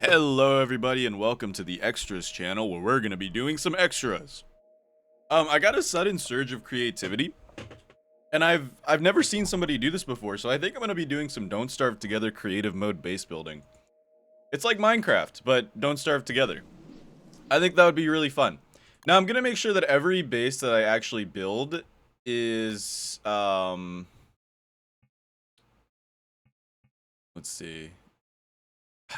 Hello everybody and welcome to the Extras channel where we're going to be doing some extras. I got a sudden surge of creativity and I've never seen somebody do this before, so I think I'm going to be doing some Don't Starve Together creative mode base building. It's like Minecraft, but Don't Starve Together. I think that would be really fun. Now I'm going to make sure that every base that I actually build is let's see.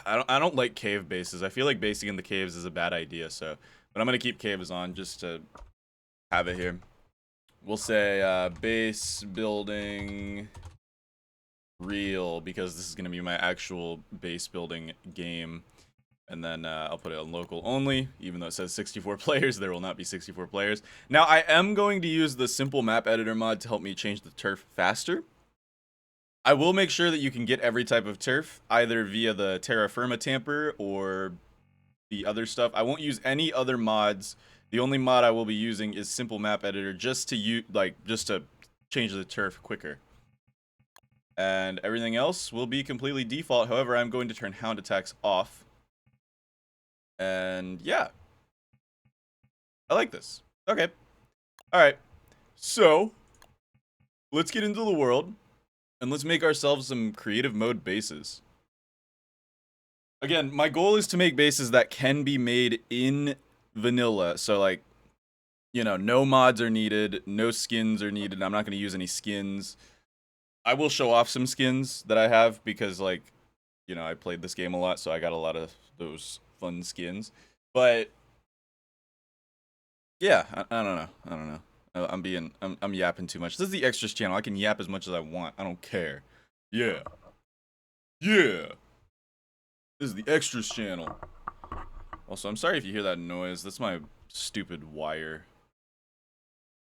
I don't like cave bases. I feel like basing in the caves is a bad idea, but I'm gonna keep caves on just to have it here. We'll say base building real because this is gonna be my actual base building game, and then I'll put it on local only. Even though it says 64 players, there will not be 64 players. Now I am going to use the simple map editor mod to help me change the turf faster. I will make sure that you can get every type of turf, either via the Terra Firma tamper or the other stuff. I won't use any other mods. The only mod I will be using is Simple Map Editor just to change the turf quicker. And everything else will be completely default. However, I'm going to turn hound attacks off. And yeah. I like this. Okay. Alright. So, let's get into the world. And let's make ourselves some creative mode bases. Again, my goal is to make bases that can be made in vanilla. So, like, you know, no mods are needed, no skins are needed. I'm not going to use any skins. I will show off some skins that I have because, like, you know, I played this game a lot, so I got a lot of those fun skins. But, yeah, I don't know. I don't know. I'm yapping too much. This is the Extras channel. I can yap as much as I want. I don't care. Yeah. Yeah. This is the Extras channel. Also, I'm sorry if you hear that noise. That's my stupid wire.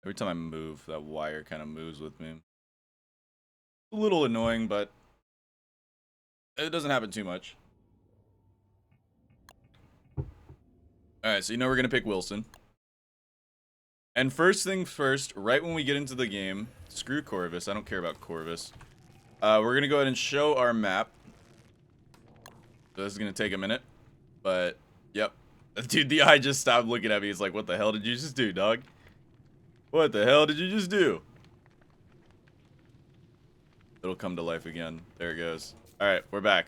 Every time I move, that wire kind of moves with me. A little annoying, but it doesn't happen too much. Alright, so you know we're going to pick Wilson. And first thing first, right when we get into the game, screw Corvus, I don't care about Corvus. We're going to go ahead and show our map. So this is going to take a minute, but yep. Dude, the eye just stopped looking at me. It's like, what the hell did you just do, dog? What the hell did you just do? It'll come to life again. There it goes. Alright, we're back.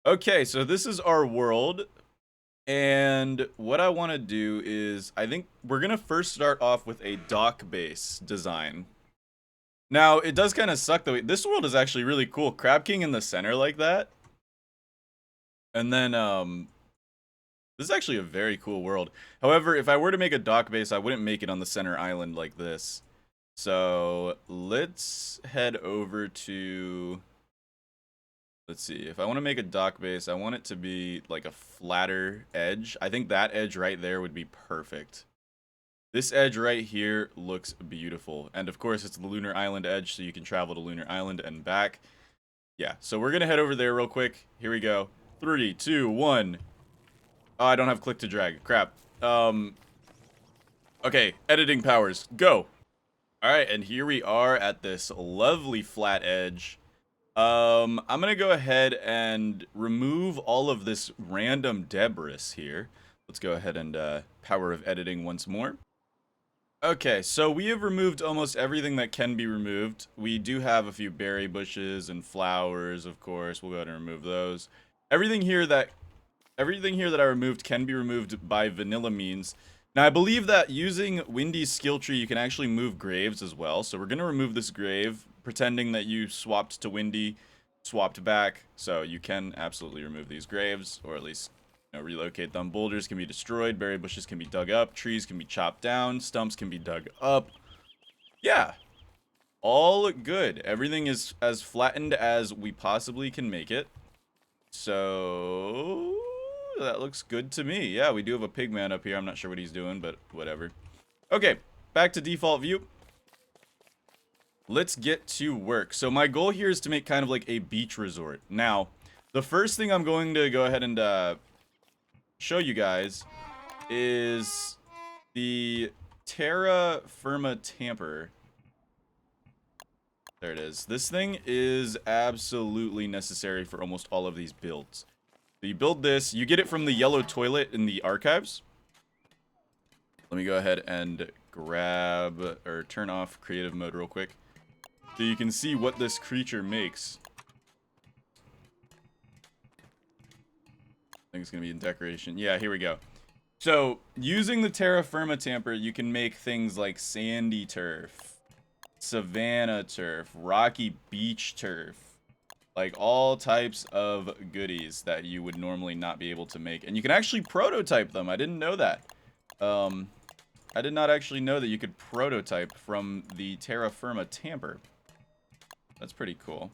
Okay, so this is our world. And what I want to do is, I think we're going to first start off with a dock base design. Now, it does kind of suck though. This world is actually really cool. Crab King in the center like that. And then, this is actually a very cool world. However, if I were to make a dock base, I wouldn't make it on the center island like this. So, let's head over to... Let's see, if I want to make a dock base, I want it to be like a flatter edge. I think that edge right there would be perfect. This edge right here looks beautiful. And of course, it's the Lunar Island edge, so you can travel to Lunar Island and back. Yeah, so we're going to head over there real quick. Here we go. 3, 2, 1. Oh, I don't have click to drag. Crap. Okay, editing powers. Go. Alright, and here we are at this lovely flat edge. I'm gonna go ahead and remove all of this random debris here. Let's go ahead and power of editing once more. Okay, so we have removed almost everything that can be removed. We do have a few berry bushes and flowers, of course. We'll go ahead and remove those. Everything here that I removed can be removed by vanilla means. Now, I believe that using Windy's skill tree, you can actually move graves as well. So we're going to remove this grave, pretending that you swapped to Windy, swapped back. So you can absolutely remove these graves, or at least, you know, relocate them. Boulders can be destroyed, berry bushes can be dug up, trees can be chopped down, stumps can be dug up. Yeah, all good. Everything is as flattened as we possibly can make it. So... that looks good to me. Yeah, we do have a pigman up here. I'm not sure what he's doing, but whatever. Okay, back to default view. Let's get to work. So my goal here is to make kind of like a beach resort. Now, the first thing I'm going to go ahead and show you guys is the Terra Firma Tamper. There it is. This thing is absolutely necessary for almost all of these builds. So you build this. You get it from the yellow toilet in the archives. Let me go ahead and grab or turn off creative mode real quick. So you can see what this creature makes. I think it's going to be in decoration. Yeah, here we go. So, using the terra firma tamper, you can make things like sandy turf, savanna turf, rocky beach turf. Like, all types of goodies that you would normally not be able to make. And you can actually prototype them. I didn't know that. I did not actually know that you could prototype from the terra firma tamper. That's pretty cool.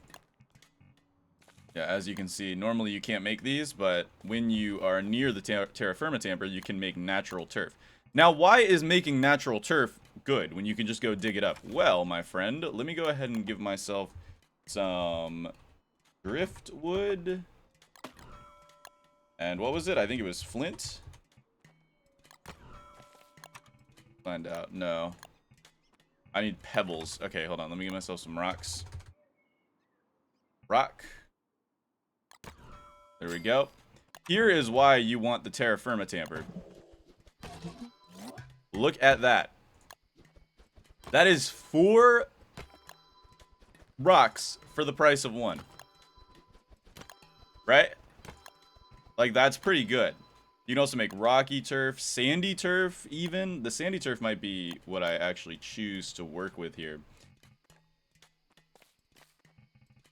Yeah, as you can see, normally you can't make these, but when you are near the terra firma tamper, you can make natural turf. Now, why is making natural turf good when you can just go dig it up? Well, my friend, let me go ahead and give myself some driftwood. And what was it? I think it was flint. Find out. No. I need pebbles. Okay, hold on. Let me get myself some rocks. Rock. There we go. Here is why you want the terra firma tamper. Look at that. That is 4 rocks for the price of 1. Right? Like, that's pretty good. You can also make rocky turf, sandy turf even. The sandy turf might be what I actually choose to work with here.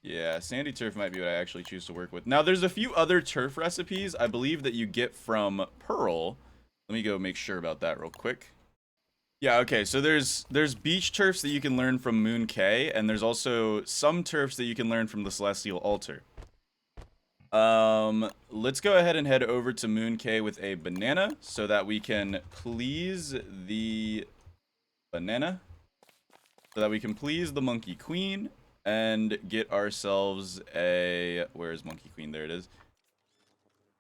Yeah, sandy turf might be what I actually choose to work with. Now, there's a few other turf recipes, I believe, that you get from Pearl. Let me go make sure about that real quick. Yeah, okay, so there's beach turfs that you can learn from Moon K, and there's also some turfs that you can learn from the Celestial Altar. Let's go ahead and head over to Moon K with a banana, so that we can please the banana. So that we can please the Monkey Queen. And get ourselves a... Where is Monkey Queen? There it is.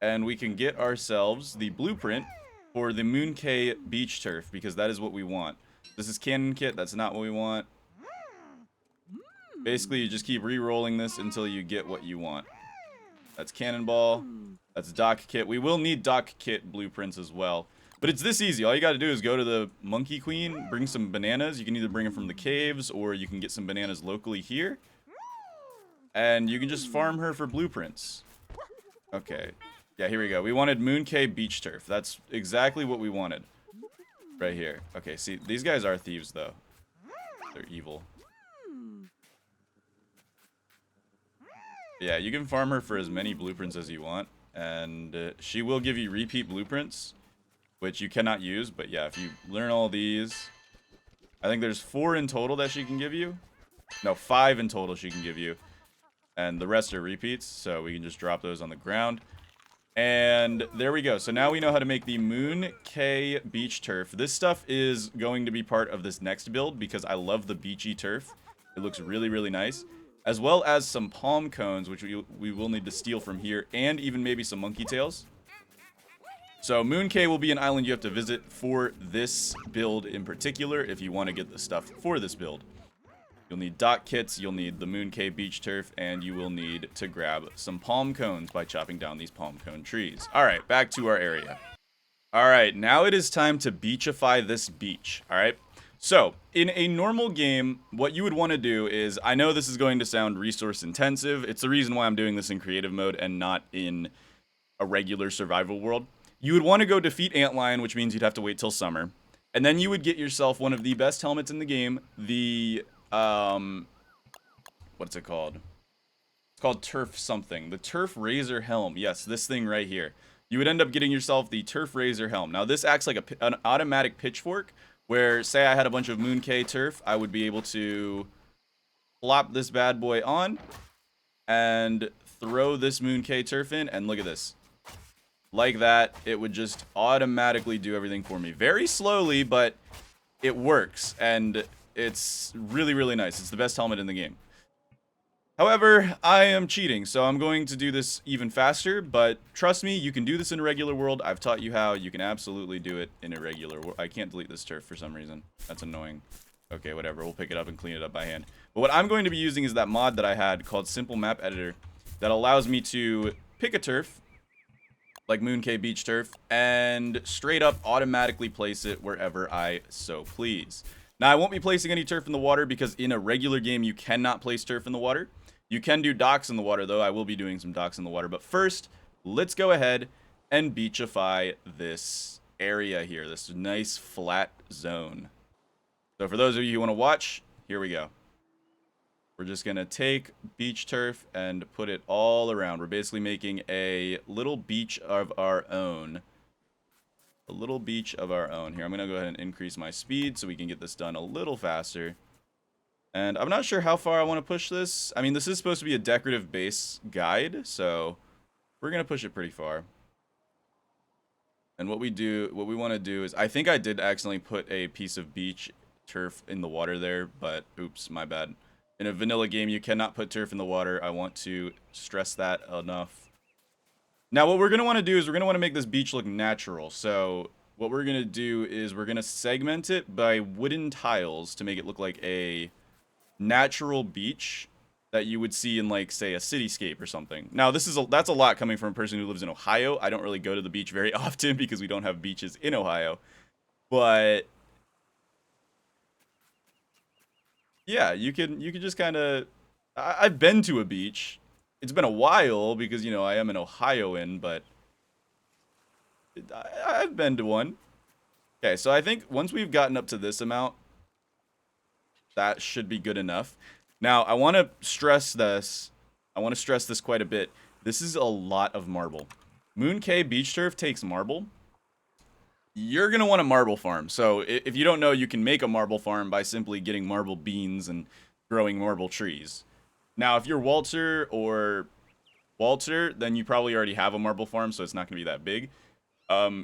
And we can get ourselves the blueprint for the Moon K beach turf, because that is what we want. This is Cannon Kit. That's not what we want. Basically, you just keep re-rolling this until you get what you want. That's Cannonball. That's Dock Kit. We will need Dock Kit blueprints as well. But it's this easy. All you got to do is go to the Monkey Queen, bring some bananas. You can either bring them from the caves, or you can get some bananas locally here. And you can just farm her for blueprints. Okay. Yeah, here we go. We wanted Moon K beach turf. That's exactly what we wanted. Right here. Okay, see, these guys are thieves, though. They're evil. Yeah, you can farm her for as many blueprints as you want. And she will give you repeat blueprints, which you cannot use, but yeah, if you learn all these, I think there's 4 in total that she can give you. No, 5 in total she can give you. And the rest are repeats, so we can just drop those on the ground. And there we go. So now we know how to make the Moon K beach turf. This stuff is going to be part of this next build because I love the beachy turf. It looks really, really nice. As well as some palm cones, which we will need to steal from here, and even maybe some monkey tails. So Moon K will be an island you have to visit for this build in particular if you want to get the stuff for this build. You'll need dock kits, you'll need the Moon K beach turf, and you will need to grab some palm cones by chopping down these palm cone trees. Alright, back to our area. Alright, now it is time to beachify this beach, alright? So, in a normal game, what you would want to do is, I know this is going to sound resource intensive, it's the reason why I'm doing this in creative mode and not in a regular survival world. You would want to go defeat Antlion, which means you'd have to wait till summer. And then you would get yourself one of the best helmets in the game, the, what's it called? It's called Turf something. The Turf Razor Helm. Yes, this thing right here. You would end up getting yourself the Turf Razor Helm. Now, this acts like an automatic pitchfork, where, say I had a bunch of Moon K turf, I would be able to plop this bad boy on, and throw this Moon K turf in, and look at this. Like that, it would just automatically do everything for me. Very slowly, but it works, and it's really, really nice. It's the best helmet in the game. However, I am cheating, so I'm going to do this even faster, but trust me, you can do this in a regular world. I've taught you how. You can absolutely do it in a regular world. I can't delete this turf for some reason. That's annoying. Okay, whatever. We'll pick it up and clean it up by hand. But what I'm going to be using is that mod that I had called Simple Map Editor that allows me to pick a turf, like Mooncay beach turf, and straight up automatically place it wherever I so please. Now, I won't be placing any turf in the water because in a regular game, you cannot place turf in the water. You can do docks in the water, though. I will be doing some docks in the water. But first, let's go ahead and beachify this area here, this nice flat zone. So for those of you who want to watch, here we go. We're just going to take beach turf and put it all around. We're basically making a little beach of our own. A little beach of our own. Here, I'm going to go ahead and increase my speed so we can get this done a little faster. And I'm not sure how far I want to push this. I mean, this is supposed to be a decorative base guide, so we're going to push it pretty far. And what we want to do is, I think I did accidentally put a piece of beach turf in the water there, but oops, my bad. In a vanilla game, you cannot put turf in the water. I want to stress that enough. Now, what we're going to want to do is we're going to want to make this beach look natural. So what we're going to do is we're going to segment it by wooden tiles to make it look like a natural beach that you would see in, like, say, a cityscape or something. Now, that's a lot coming from a person who lives in Ohio. I don't really go to the beach very often because we don't have beaches in Ohio. But yeah, you can just kind of... I've been to a beach. It's been a while because, you know, I am an Ohioan, but I've been to one. Okay, so I think once we've gotten up to this amount, that should be good enough. Now, I want to stress this. I want to stress this quite a bit. This is a lot of marble. Mooncay beach turf takes marble. You're going to want a marble farm. So if you don't know, you can make a marble farm by simply getting marble beans and growing marble trees. Now, if you're Walter, then you probably already have a marble farm, so it's not going to be that big.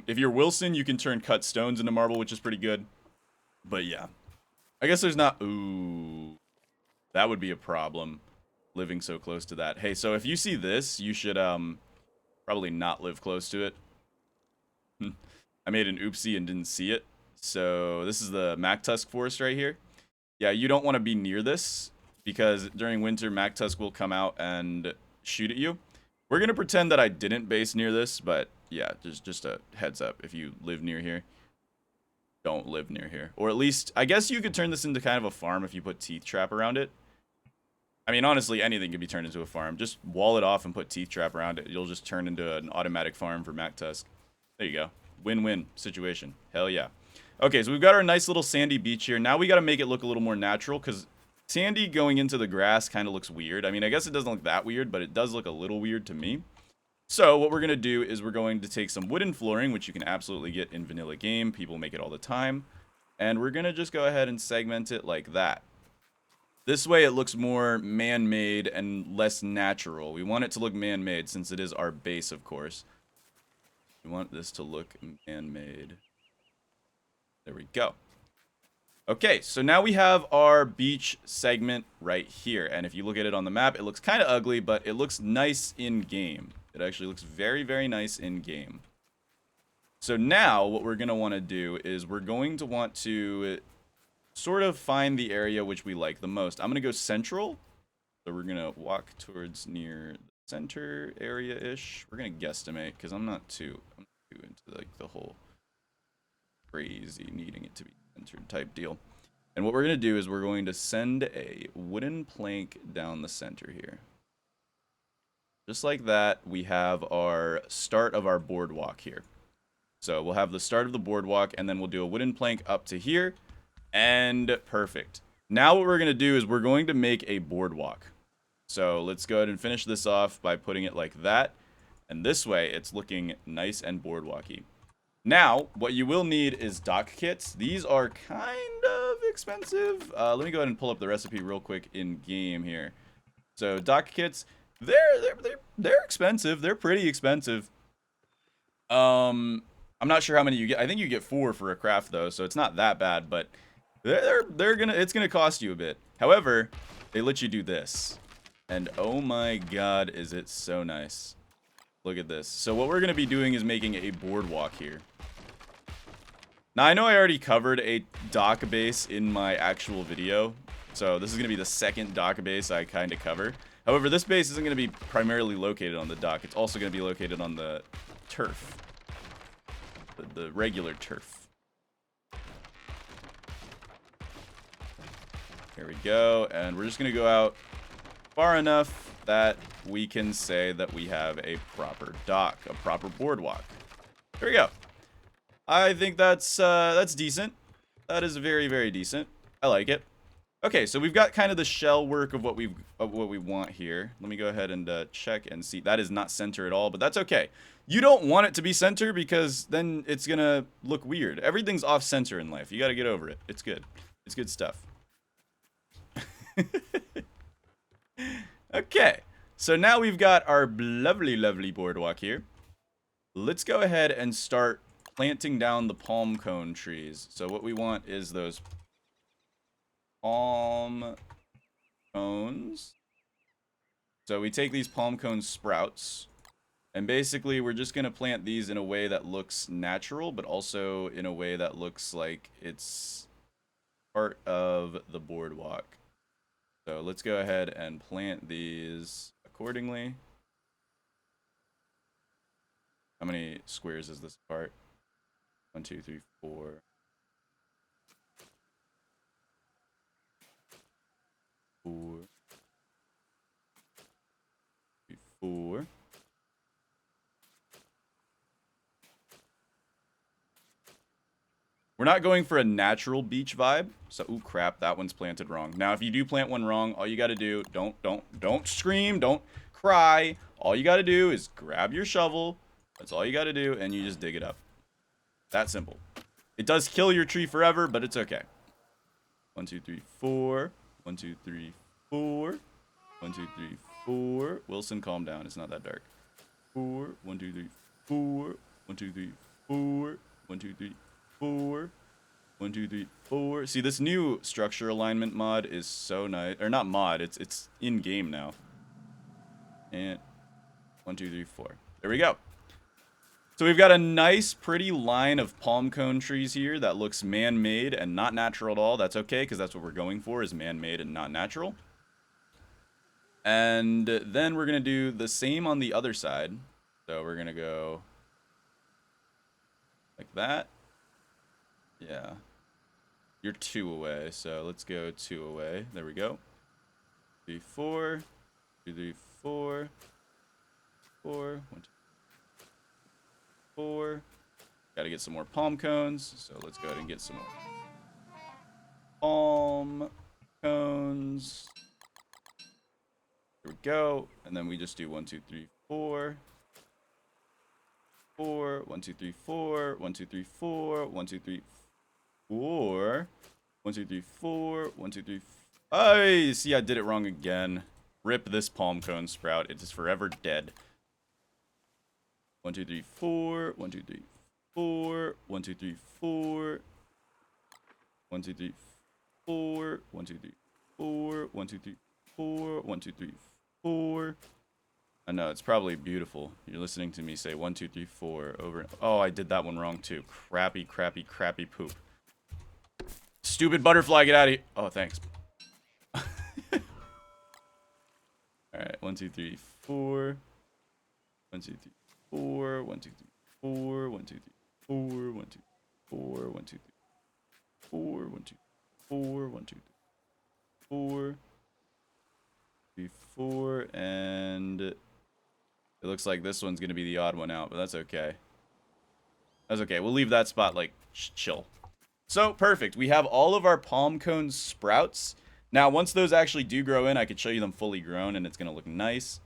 If you're Wilson, you can turn cut stones into marble, which is pretty good. But yeah. I guess there's not... Ooh. That would be a problem, living so close to that. Hey, so if you see this, you should probably not live close to it. I made an oopsie and didn't see it. So this is the Mactusk Forest right here. Yeah, you don't want to be near this because during winter, Mactusk will come out and shoot at you. We're going to pretend that I didn't base near this, but yeah, just a heads up. If you live near here, don't live near here. Or at least, I guess you could turn this into kind of a farm if you put teeth trap around it. I mean, honestly, anything can be turned into a farm. Just wall it off and put teeth trap around it. You'll just turn into an automatic farm for Mactusk. There you go. Win-win situation. Hell yeah. Okay, so we've got our nice little sandy beach here. Now we got to make it look a little more natural because sandy going into the grass kind of looks weird. I mean, I guess it doesn't look that weird, but it does look a little weird to me. So what we're going to do is we're going to take some wooden flooring, which you can absolutely get in vanilla game. People make it all the time. And we're going to just go ahead and segment it like that. This way it looks more man-made and less natural. We want it to look man-made since it is our base, of course. We want this to look man-made. There we go. Okay, so now we have our beach segment right here. And if you look at it on the map, it looks kind of ugly, but it looks nice in-game. It actually looks very, very nice in-game. So now what we're going to want to do is we're going to want to sort of find the area which we like the most. I'm going to go central. So we're going to walk towards near the center area-ish. We're going to guesstimate because I'm not too into like the whole crazy needing it to be centered type deal. And what we're going to do is we're going to send a wooden plank down the center here. Just like that, we have our start of our boardwalk here. So we'll have the start of the boardwalk, and then we'll do a wooden plank up to here. And perfect. Now what we're going to do is we're going to make a boardwalk. So let's go ahead and finish this off by putting it like that. And this way, it's looking nice and boardwalky. Now, what you will need is dock kits. These are kind of expensive. Let me go ahead and pull up the recipe real quick in game here. So dock kits, they're expensive. They're pretty expensive. I'm not sure how many you get. I think you get 4 for a craft though, so it's not that bad. But it's gonna cost you a bit. However, they let you do this, and oh my god, is it so nice. Look at this. So what we're going to be doing is making a boardwalk here. Now, I know I already covered a dock base in my actual video. So this is going to be the second dock base I kind of cover. However, this base isn't going to be primarily located on the dock. It's also going to be located on the turf. The regular turf. Here we go. And we're just going to go out far enough that we can say that we have a proper dock, a proper boardwalk. Here we go. I think that's decent. That is very, very decent. I like it. Okay, so we've got kind of the shell work of what we want here. Let me go ahead and check and see. That is not center at all, but that's okay. You don't want it to be center because then it's gonna look weird. Everything's off center in life. You got to get over it. It's good. It's good stuff. Okay, so now we've got our lovely, lovely boardwalk here. Let's go ahead and start planting down the palm cone trees. So what we want is those palm cones. So we take these palm cone sprouts, and basically we're just going to plant these in a way that looks natural, but also in a way that looks like it's part of the boardwalk. So let's go ahead and plant these accordingly. How many squares is this part? 1, 2, 3, 4. 4. 4. We're not going for a natural beach vibe. So, ooh, crap, that one's planted wrong. Now, if you do plant one wrong, all you got to do, don't scream, don't cry. All you got to do is grab your shovel. That's all you got to do, and you just dig it up. That simple. It does kill your tree forever, but it's okay. 1, 2, 3, 4. 1, 2, 3, 4. 1, 2, 3, 4. Wilson, calm down. It's not that dark. 4. 1, 2, 3, 4. 1, 2, 3, 4. 1, 2, 3, 4. 1, 2, 3, 4. See, this new structure alignment mod is so nice. Or not mod. It's in game now. And 1, 2, 3, 4. There we go. So we've got a nice, pretty line of palm cone trees here that looks man-made and not natural at all. That's okay, because that's what we're going for, is man-made and not natural. And then we're going to do the same on the other side. So we're going to go like that. Yeah. You're 2 away, so let's go 2 away. There we go. 3, 4. 2, 3, 4. 4. 1, 2, 4. Got to get some more palm cones, so let's go ahead and get some more palm cones. Here we go, and then we just do 1, 2, 3, 4. 4. 1, 2, 3, 4. 1, 2, 3, 4. 1, 2, 3, 4. 1, 2, 3, 4. 1, 2, 3. Oh, see, I did it wrong again. Rip this palm cone sprout. It is forever dead. 1, 2, 3, 4. 1, 2, 3, 4. 1, 2, 3, 4. 1, 2, 3, 4. 1, 2, 3, 4. 1, 2, 3, 4. 1, 2, 3, 4. I know, it's probably beautiful. You're listening to me say 1, 2, 3, 4 over. Oh, I did that one wrong too. Crappy, crappy, crappy poop. Stupid butterfly, get out of here. Oh, thanks. Alright, 1, 2, 3, 4. 1, 2, 3, 4. 1, 2, 3, 4. 1, 2, 3, 4. 1, 2, 4. 1, 2, 3, 4. 1, 2, 4. 1, 2, 4. 3, 4. And it looks like this one's going to be the odd one out, but that's okay. That's okay. We'll leave that spot, like, chill. So, perfect. We have all of our palm cone sprouts. Now, once those actually do grow in, I could show you them fully grown, and it's going to look nice.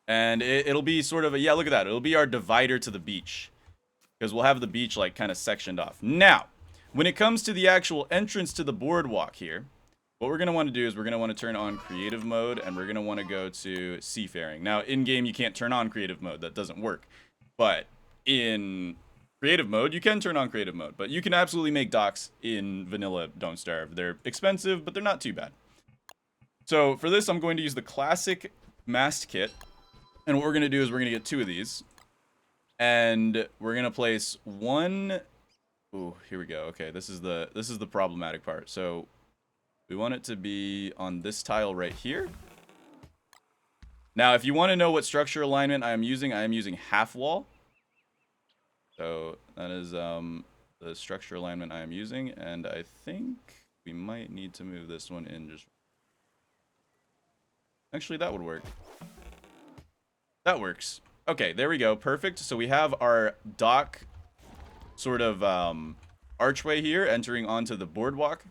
And it'll be sort of a, yeah, look at that. It'll be our divider to the beach. Because we'll have the beach, like, kind of sectioned off. Now, when it comes to the actual entrance to the boardwalk here, what we're going to want to do is we're going to want to turn on creative mode, and we're going to want to go to seafaring. Now, in-game, you can't turn on creative mode. That doesn't work. But in creative mode, you can turn on creative mode. But you can absolutely make docks in vanilla Don't Starve. They're expensive, but they're not too bad. So for this, I'm going to use the classic mast kit. And what we're going to do is we're going to get 2 of these. And we're going to place one. Ooh, here we go. Okay, this is the problematic part. So we want it to be on this tile right here. Now, if you want to know what structure alignment I am using half wall. So that is the structure alignment I am using, and I think we might need to move this one in just... Actually, that would work. That works. Okay, there we go. Perfect. So we have our dock sort of archway here entering onto the boardwalk.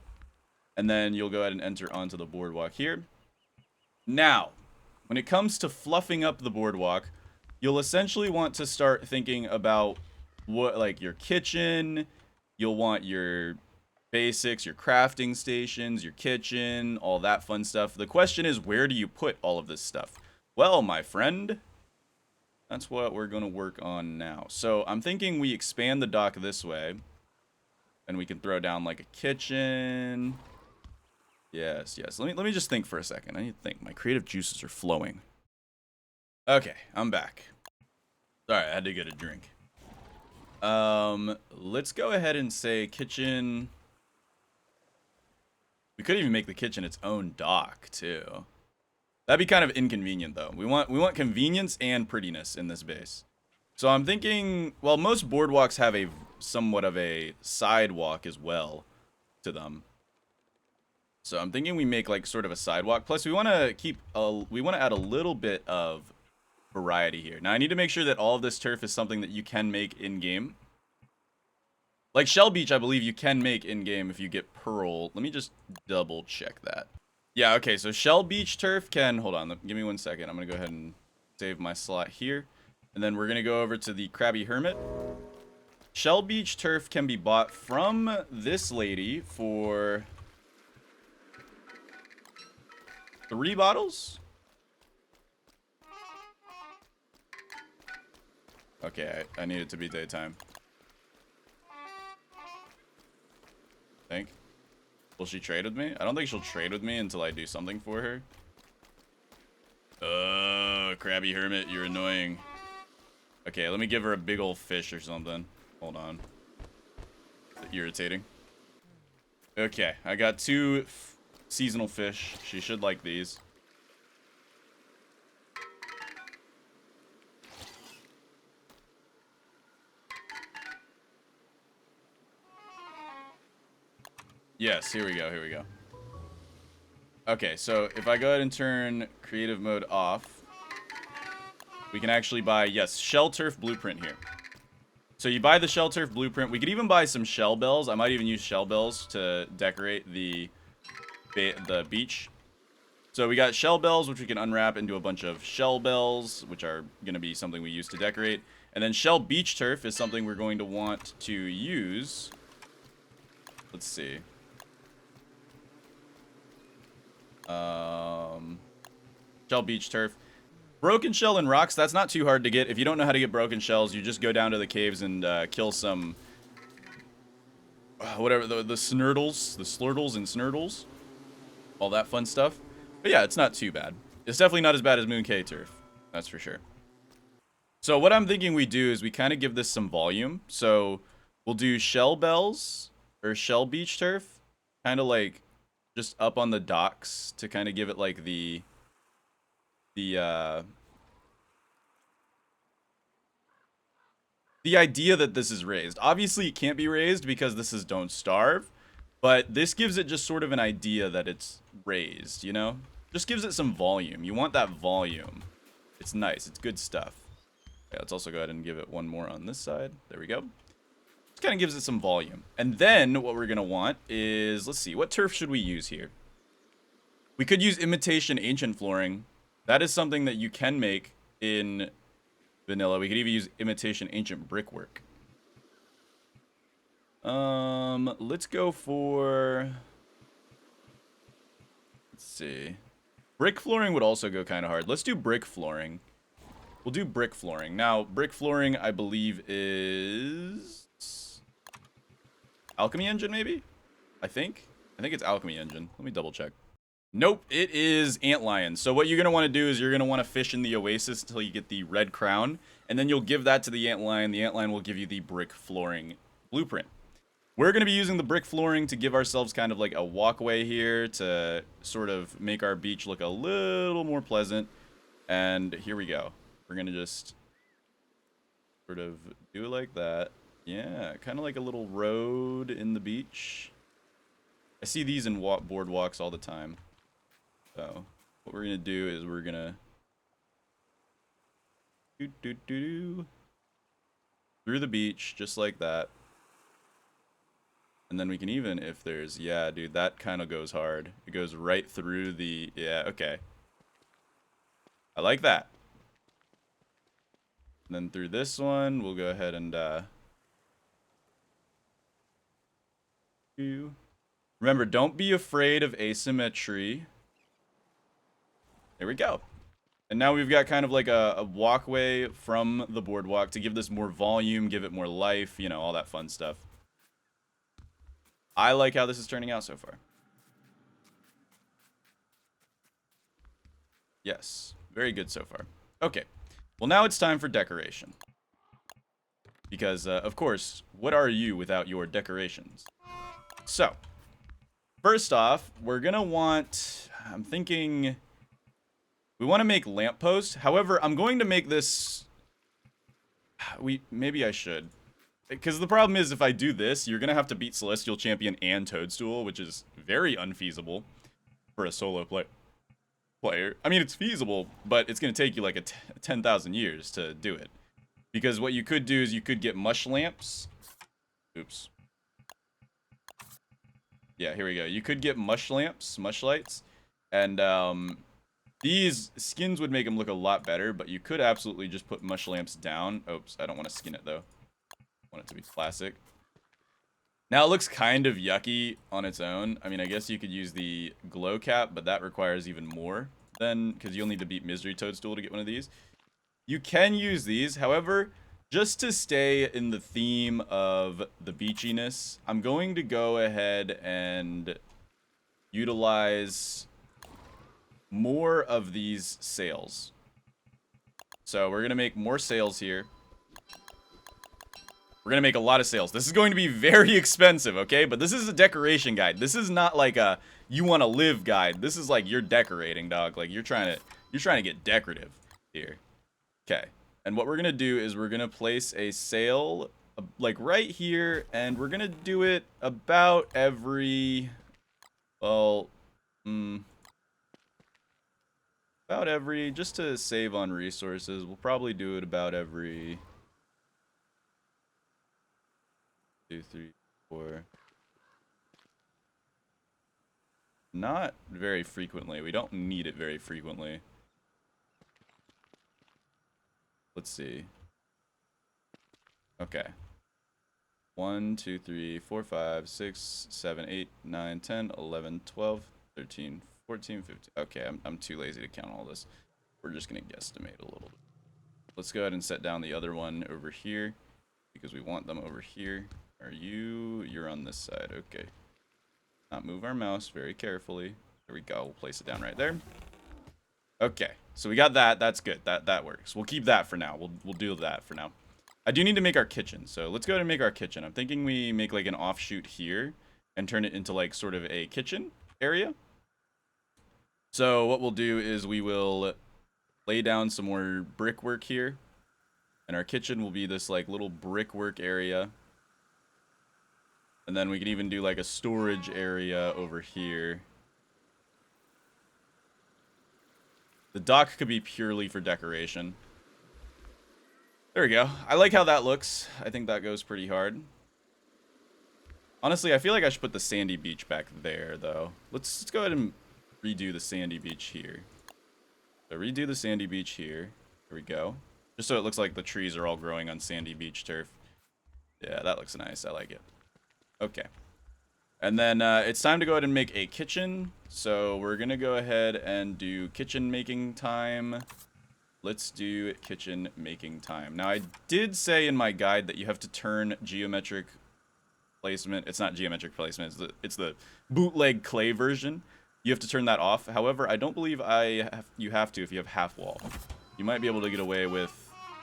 And then you'll go ahead and enter onto the boardwalk here. Now, when it comes to fluffing up the boardwalk, you'll essentially want to start thinking about what, like, your kitchen. You'll want your basics, your crafting stations, your kitchen, all that fun stuff. The question is, where do you put all of this stuff? Well, my friend, that's what we're going to work on now. So I'm thinking we expand the dock this way, and we can throw down like a kitchen. Yes, yes. Let me just think for a second. I need to think. My creative juices are flowing. Okay, I'm back. Sorry, I had to get a drink. Let's go ahead and say kitchen. We could even make the kitchen its own dock too. That'd be kind of inconvenient though. We want convenience and prettiness in this base. So I'm thinking, well, most boardwalks have a somewhat of a sidewalk as well to them. So I'm thinking we make like sort of a sidewalk. Plus we want to add a little bit of variety here. Now I need to make sure that all of this turf is something that you can make in game. Like Shell Beach, I believe you can make in game if you get Pearl. Let me just double check that. Yeah, okay, so Shell Beach turf can, hold on, give me 1 second. I'm gonna go ahead and save my slot here. And then we're gonna go over to the Krabby Hermit. Shell Beach turf can be bought from this lady for 3 bottles? Okay, I need it to be daytime. Think. Will she trade with me? I don't think she'll trade with me until I do something for her. Krabby Hermit, you're annoying. Okay, let me give her a big old fish or something. Hold on. Irritating. Okay, I got 2 seasonal fish. She should like these. Yes, here we go, here we go. Okay, so if I go ahead and turn creative mode off, we can actually buy, yes, Shell Turf Blueprint here. So you buy the Shell Turf Blueprint. We could even buy some shell bells. I might even use shell bells to decorate the beach. So we got shell bells, which we can unwrap into a bunch of shell bells, which are going to be something we use to decorate. And then Shell Beach Turf is something we're going to want to use. Let's see. Shell Beach Turf. Broken shell and rocks, that's not too hard to get. If you don't know how to get broken shells, you just go down to the caves and kill some... whatever, the snurtles. The slurtles and snurtles. All that fun stuff. But yeah, it's not too bad. It's definitely not as bad as Moon K Turf. That's for sure. So what I'm thinking we do is we kind of give this some volume. So we'll do shell bells or Shell Beach Turf. Kind of like just up on the docks to kind of give it like the idea that this is raised. Obviously it can't be raised because this is Don't Starve, but this gives it just sort of an idea that it's raised, you know? Just gives it some volume. You want that volume. It's nice. It's good stuff. Okay, let's also go ahead and give it one more on this side. There we go. Just kind of gives it some volume. And then what we're going to want is, let's see, what turf should we use here? We could use imitation ancient flooring. That is something that you can make in vanilla. We could even use imitation ancient brickwork. Let's go for... Let's see. Brick flooring would also go kind of hard. Let's do brick flooring. We'll do brick flooring. Now, brick flooring, I believe, is... Alchemy Engine, maybe? I think it's Alchemy Engine. Let me double check. Nope, it is Antlion. So what you're going to want to do is you're going to want to fish in the Oasis until you get the red crown. And then you'll give that to the Antlion. The Antlion will give you the brick flooring blueprint. We're going to be using the brick flooring to give ourselves kind of like a walkway here to sort of make our beach look a little more pleasant. And here we go. We're going to just sort of do it like that. Yeah, kind of like a little road in the beach. I see these in boardwalks all the time. So what we're gonna do is we're gonna through the beach just like that, and then we can even if there's yeah, dude, that kind of goes hard. It goes right through the yeah. Okay, I like that. And then through this one, we'll go ahead and remember, don't be afraid of asymmetry. There we go. And now we've got kind of like a walkway from the boardwalk to give this more volume, give it more life, you know, all that fun stuff. I like how this is turning out so far. Yes, very good so far. Okay, well now it's time for decoration. Because, of course, what are you without your decorations? So, first off, we're gonna want, I'm thinking, we want to make lampposts. However, I'm going to make this, maybe I should. Because the problem is, if I do this, you're going to have to beat Celestial Champion and Toadstool, which is very unfeasible for a solo player. I mean, it's feasible, but it's going to take you like 10,000 years to do it. Because what you could do is you could get mush lamps. Oops. Yeah, here we go. You could get mush lamps, mush lights, and these skins would make them look a lot better, but you could absolutely just put mush lamps down. Oops, I don't want to skin it, though. I want it to be classic. Now, it looks kind of yucky on its own. I mean, I guess you could use the glow cap, but that requires even more then, because you'll need to beat Misery Toadstool to get one of these. You can use these, however, just to stay in the theme of the beachiness, I'm going to go ahead and utilize more of these sails. So we're going to make more sails here. We're going to make a lot of sails. This is going to be very expensive, okay? But this is a decoration guide. This is not like a you want to live guide. This is like you're decorating, dog. Like you're trying to get decorative here. Okay. And what we're going to do is we're going to place a sail like right here, and we're going to do it about every well, about every, just to save on resources, we'll probably do it about every 2, 3, 4. Not very frequently. We don't need it very frequently. Let's see. Okay. 1, 2, 3, 4, 5, 6, 7, 8, 9, 10, 11, 12, 13, 14, 15. Okay, I'm too lazy to count all this. We're just going to guesstimate a little bit. Let's go ahead and set down the other one over here because we want them over here. Are you? You're on this side. Okay. Not move our mouse very carefully. There we go. We'll place it down right there. Okay. So we got that. That's good. That works. We'll keep that for now. We'll do that for now. I do need to make our kitchen. So let's go ahead and make our kitchen. I'm thinking we make like an offshoot here and turn it into like sort of a kitchen area. So what we'll do is we will lay down some more brickwork here. And our kitchen will be this like little brickwork area. And then we can even do like a storage area over here. The dock could be purely for decoration. There we go. I like how that looks. I think that goes pretty hard. Honestly, I feel like I should put the sandy beach back there, though. Let's go ahead and redo the sandy beach here. So redo the sandy beach here. There we go. Just so it looks like the trees are all growing on sandy beach turf. Yeah, that looks nice. I like it. Okay. And then it's time to go ahead and make a kitchen. So we're going to go ahead and do kitchen making time. Let's do kitchen making time. Now, I did say in my guide that you have to turn geometric placement. It's not geometric placement. It's the bootleg clay version. You have to turn that off. However, I don't believe you have to if you have half wall. You might be able to get away with...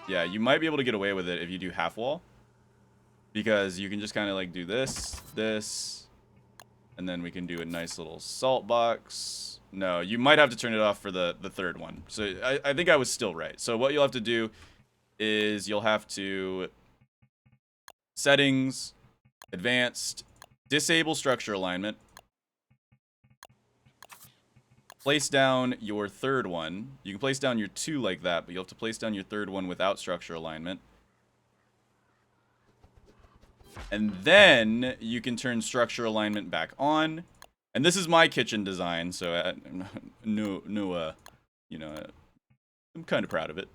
Yeah, you might be able to get away with it if you do half wall. Because you can just kind of like do this, and then we can do a nice little salt box. No, you might have to turn it off for the third one. So I think I was still right. So what you'll have to do is you'll have to settings, advanced, disable structure alignment. Place down your third one. You can place down your 2 like that, but you'll have to place down your third one without structure alignment. And then you can turn structure alignment back on. And this is my kitchen design, so you know, I'm kind of proud of it.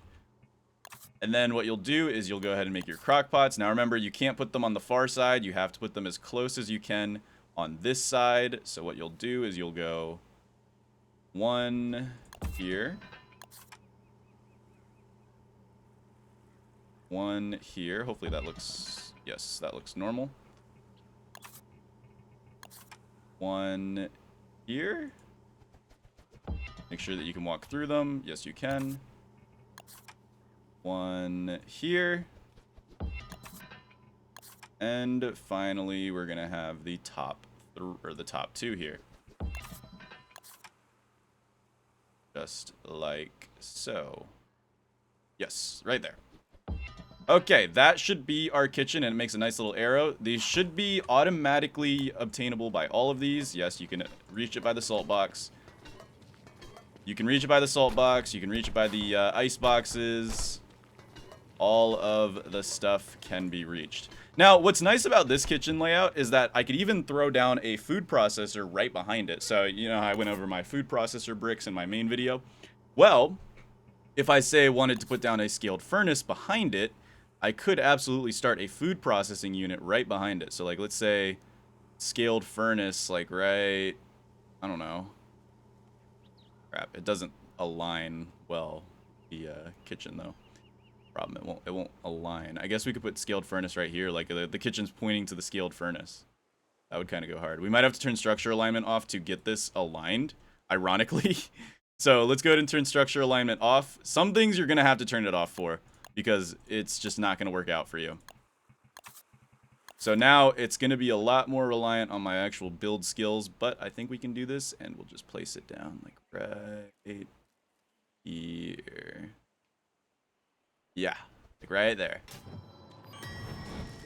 And then what you'll do is you'll go ahead and make your crock pots. Now remember, you can't put them on the far side. You have to put them as close as you can on this side. So what you'll do is you'll go 1 here. 1 here. Hopefully that looks, yes, that looks normal. 1 here. Make sure that you can walk through them. Yes, you can. 1 here. And finally, we're gonna have the top 2 here. Just like so. Yes, right there. Okay, that should be our kitchen, and it makes a nice little arrow. These should be automatically obtainable by all of these. Yes, you can reach it by the salt box. You can reach it by the salt box. You can reach it by the ice boxes. All of the stuff can be reached. Now, what's nice about this kitchen layout is that I could even throw down a food processor right behind it. So, you know how I went over my food processor bricks in my main video? Well, if I say wanted to put down a scaled furnace behind it, I could absolutely start a food processing unit right behind it. So, like, let's say scaled furnace, like, right, I don't know. Crap, it doesn't align well, the kitchen, though. Problem, it won't align. I guess we could put scaled furnace right here, like the kitchen's pointing to the scaled furnace. That would kind of go hard. We might have to turn structure alignment off to get this aligned, ironically. So let's go ahead and turn structure alignment off. Some things you're gonna have to turn it off for, because it's just not gonna work out for you. So now it's gonna be a lot more reliant on my actual build skills, but I think we can do this, and we'll just place it down like right here. Yeah, like right there.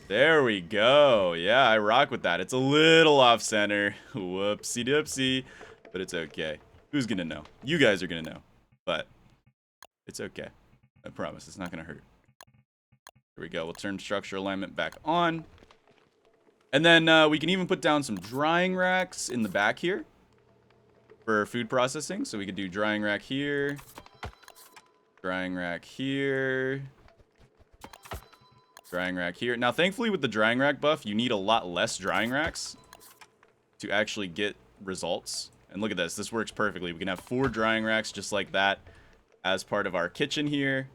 There we go. Yeah, I rock with that. It's a little off center. Whoopsie doopsie. But it's okay. Who's gonna know? You guys are gonna know. But it's okay. I promise, it's not gonna hurt. Here we go. We'll turn structure alignment back on. And then we can even put down some drying racks in the back here for food processing. So we could do drying rack here. Drying rack here. Drying rack here. Now, thankfully, with the drying rack buff, you need a lot less drying racks to actually get results. And look at this. This works perfectly. We can have 4 drying racks just like that as part of our kitchen here.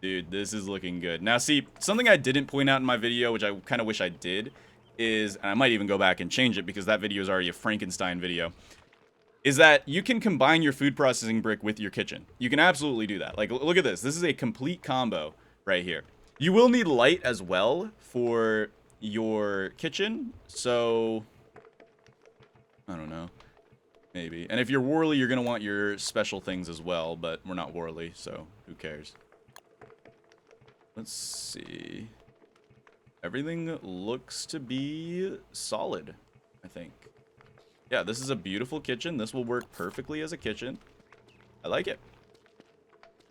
Dude, this is looking good. Now, see, something I didn't point out in my video, which I kind of wish I did, is, and I might even go back and change it because that video is already a Frankenstein video, is that you can combine your food processing brick with your kitchen. You can absolutely do that. Like, look at this. This is a complete combo right here. You will need light as well for your kitchen. So, I don't know. Maybe. And if you're Worley, you're going to want your special things as well. But we're not Worley, so who cares? Let's see. Everything looks to be solid, I think. Yeah, this is a beautiful kitchen. This will work perfectly as a kitchen. I like it.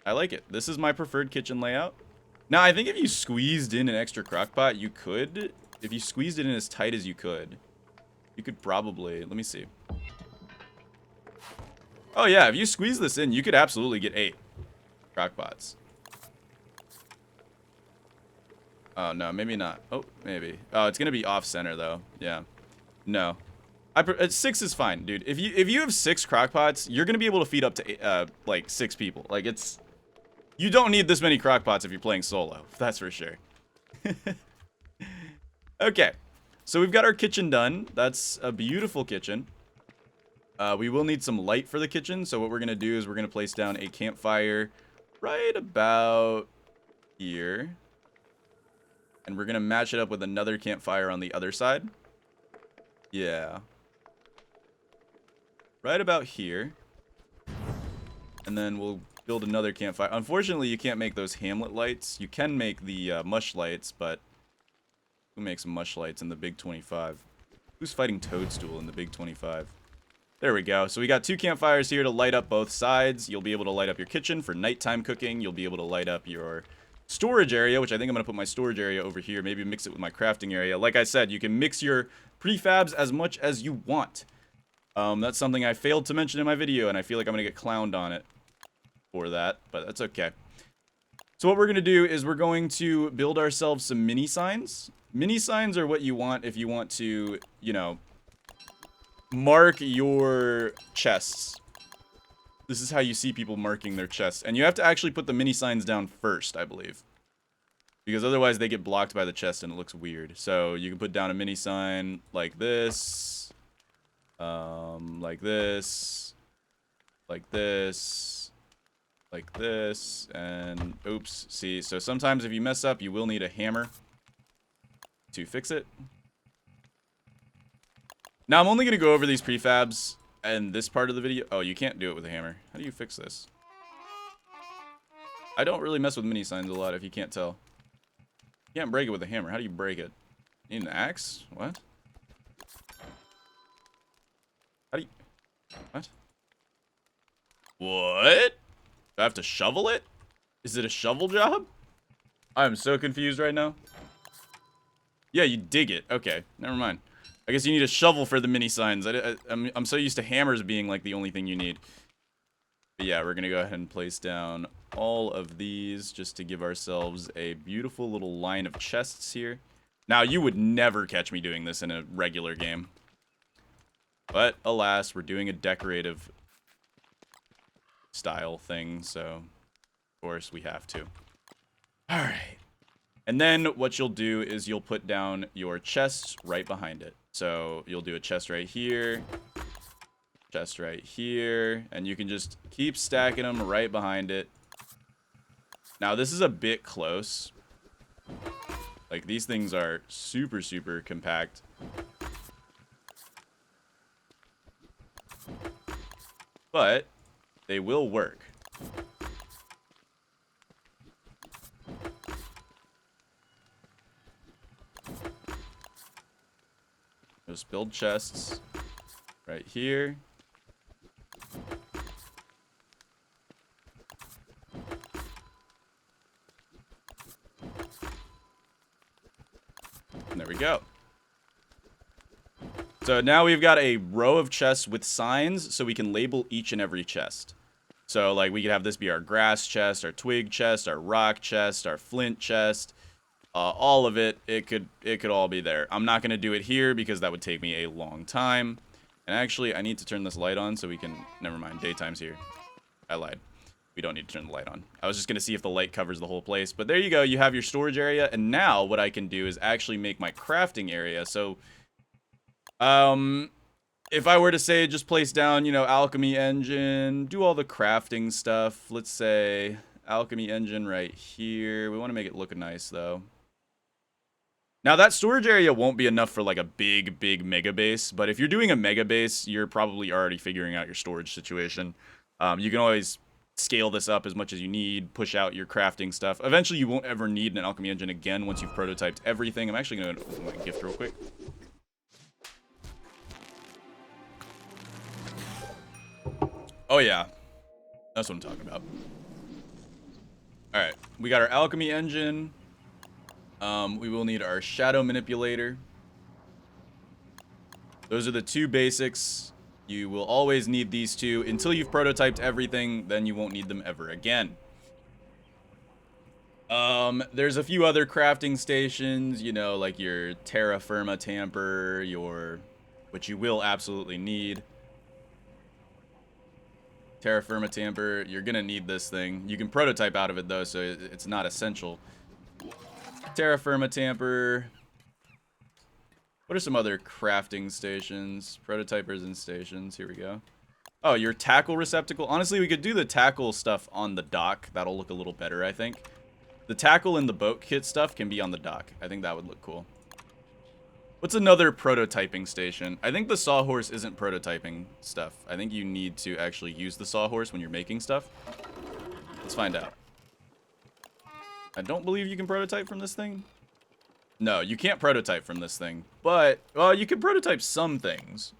I like it. This is my preferred kitchen layout. Now, I think if you squeezed in an extra crockpot, you could. If you squeezed it in as tight as you could probably... Let me see. Oh, yeah. If you squeeze this in, you could absolutely get 8 crockpots. Oh, no. Maybe not. Oh, maybe. Oh, it's going to be off-center, though. Yeah. No. 6 is fine, dude. If you have 6 crockpots, you're gonna be able to feed up to like 6 people. Like, it's, you don't need this many crockpots if you're playing solo. That's for sure. Okay, so we've got our kitchen done. That's a beautiful kitchen. We will need some light for the kitchen. So what we're gonna do is we're gonna place down a campfire right about here, and we're gonna match it up with another campfire on the other side. Yeah. Right about here. And then we'll build another campfire. Unfortunately, you can't make those hamlet lights. You can make the mush lights, but Who makes mushlights in the big 25? Who's fighting Toadstool in the big 25? There we go. So we got 2 campfires here to light up both sides. You'll be able to light up your kitchen for nighttime cooking. You'll be able to light up your storage area, which I think I'm going to put my storage area over here. Maybe mix it with my crafting area. Like I said, you can mix your prefabs as much as you want. That's something I failed to mention in my video, and I feel like I'm going to get clowned on it for that, but that's okay. So what we're going to do is we're going to build ourselves some mini signs. Mini signs are what you want if you want to, you know, mark your chests. This is how you see people marking their chests. And you have to actually put the mini signs down first, I believe. Because otherwise they get blocked by the chest and it looks weird. So you can put down a mini sign like this. Like this. Like this. Like this. And oops. See, so sometimes if you mess up, you will need a hammer to fix it. Now I'm only going to go over these prefabs in this part of the video. Oh, you can't do it with a hammer. How do you fix this? I don't really mess with mini signs a lot, if you can't tell. You can't break it with a hammer. How do you break it? You need an axe? What? How do you... What? What? Do I have to shovel it? Is it a shovel job? I'm so confused right now. Yeah, you dig it. Okay, never mind. I guess you need a shovel for the mini signs. I'm so used to hammers being like the only thing you need. But yeah, we're gonna go ahead and place down all of these just to give ourselves a beautiful little line of chests here. Now, you would never catch me doing this in a regular game. But alas, we're doing a decorative style thing, so of course we have to. Alright. And then what you'll do is you'll put down your chests right behind it. So you'll do a chest right here, chest right here, and you can just keep stacking them right behind it. Now this is a bit close. Like these things are super, super compact. But they will work. Just build chests right here. And there we go. So now we've got a row of chests with signs so we can label each and every chest. So like we could have this be our grass chest, our twig chest, our rock chest, our flint chest. All of it, it could all be there. I'm not going to do it here because that would take me a long time. And actually, I need to turn this light on so we can... Never mind, daytime's here. I lied. We don't need to turn the light on. I was just going to see if the light covers the whole place. But there you go, you have your storage area. And now what I can do is actually make my crafting area. So, if I were to say just place down, you know, alchemy engine, do all the crafting stuff. Let's say alchemy engine right here. We want to make it look nice, though. Now, that storage area won't be enough for, like, a big, big mega base. But if you're doing a mega base, you're probably already figuring out your storage situation. You can always scale this up as much as you need, push out your crafting stuff. Eventually, you won't ever need an alchemy engine again once you've prototyped everything. I'm actually going to open my gift real quick. Oh, yeah. That's what I'm talking about. Alright, we got our alchemy engine. We will need our shadow manipulator. Those are the two basics. You will always need these two. Until you've prototyped everything, then you won't need them ever again. There's a few other crafting stations, you know, like your terra firma tamper, which you will absolutely need. Terra firma tamper, you're gonna need this thing. You can prototype out of it though, so it's not essential. Terra firma tamper. What are some other crafting stations? Prototypers and stations. Here we go. Oh, your tackle receptacle. Honestly, we could do the tackle stuff on the dock. That'll look a little better, I think. The tackle and the boat kit stuff can be on the dock. I think that would look cool. What's another prototyping station? I think the sawhorse isn't prototyping stuff. I think you need to actually use the sawhorse when you're making stuff. Let's find out. I don't believe you can prototype from this thing. No, you can't prototype from this thing. But, well, you can prototype some things.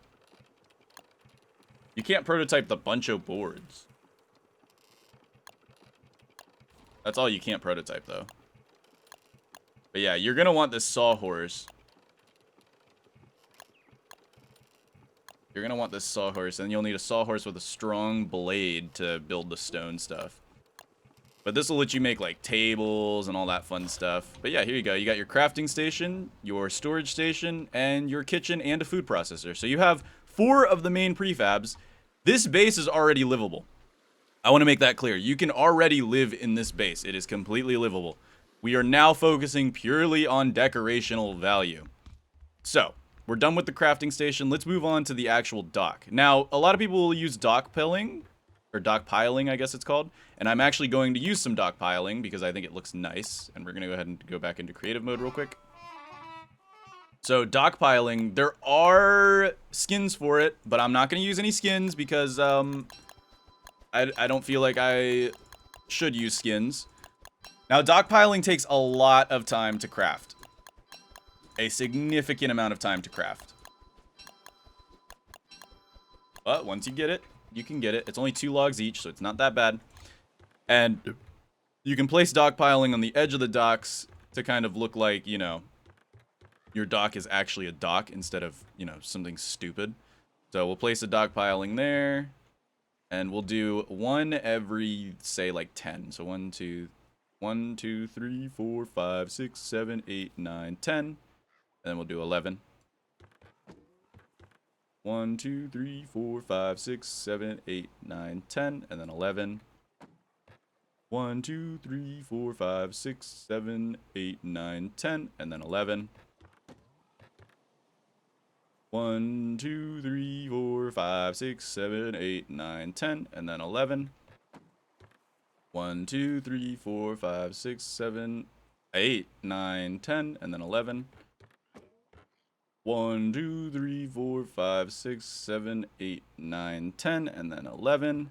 You can't prototype the bunch of boards. That's all you can't prototype, though. But yeah, you're going to want this sawhorse. You're going to want this sawhorse, and you'll need a sawhorse with a strong blade to build the stone stuff. But this will let you make, like, tables and all that fun stuff. But yeah, here you go. You got your crafting station, your storage station, and your kitchen and a food processor. So you have 4 of the main prefabs. This base is already livable. I want to make that clear. You can already live in this base. It is completely livable. We are now focusing purely on decorational value. So, we're done with the crafting station. Let's move on to the actual dock. Now, a lot of people will use dock piling, or dock piling, I guess it's called. And I'm actually going to use some dock piling because I think it looks nice. And we're going to go ahead and go back into creative mode real quick. So, dock piling, there are skins for it, but I'm not going to use any skins because I don't feel like I should use skins. Now, dock piling takes a lot of time to craft. A significant amount of time to craft. But once you get it, you can get it. It's only 2 logs each, so it's not that bad. And you can place dock piling on the edge of the docks to kind of look like, you know, your dock is actually a dock instead of, you know, something stupid. So we'll place a dock piling there. And we'll do 1 every, say, like 10. So 1, 2, 3, 4, 5, 6, 7, 8, 9, 10. And then we'll do 11. 1, 2, 3, 4, 5, 6, 7, 8, 9, 10. And then 11. 1, 2, 3, 4, 5, 6, 7, 8, 9, 10. And then 11. 1, 2, 3, 4, 5, 6, 7, 8, 9, 10, and then 11. 1, 2, 3, 4, 5, 6, 7, 8, 9, 10, and then 11. 1, 2, 3, 4, 5, 6, 7, 8, 9, 10, and then 11.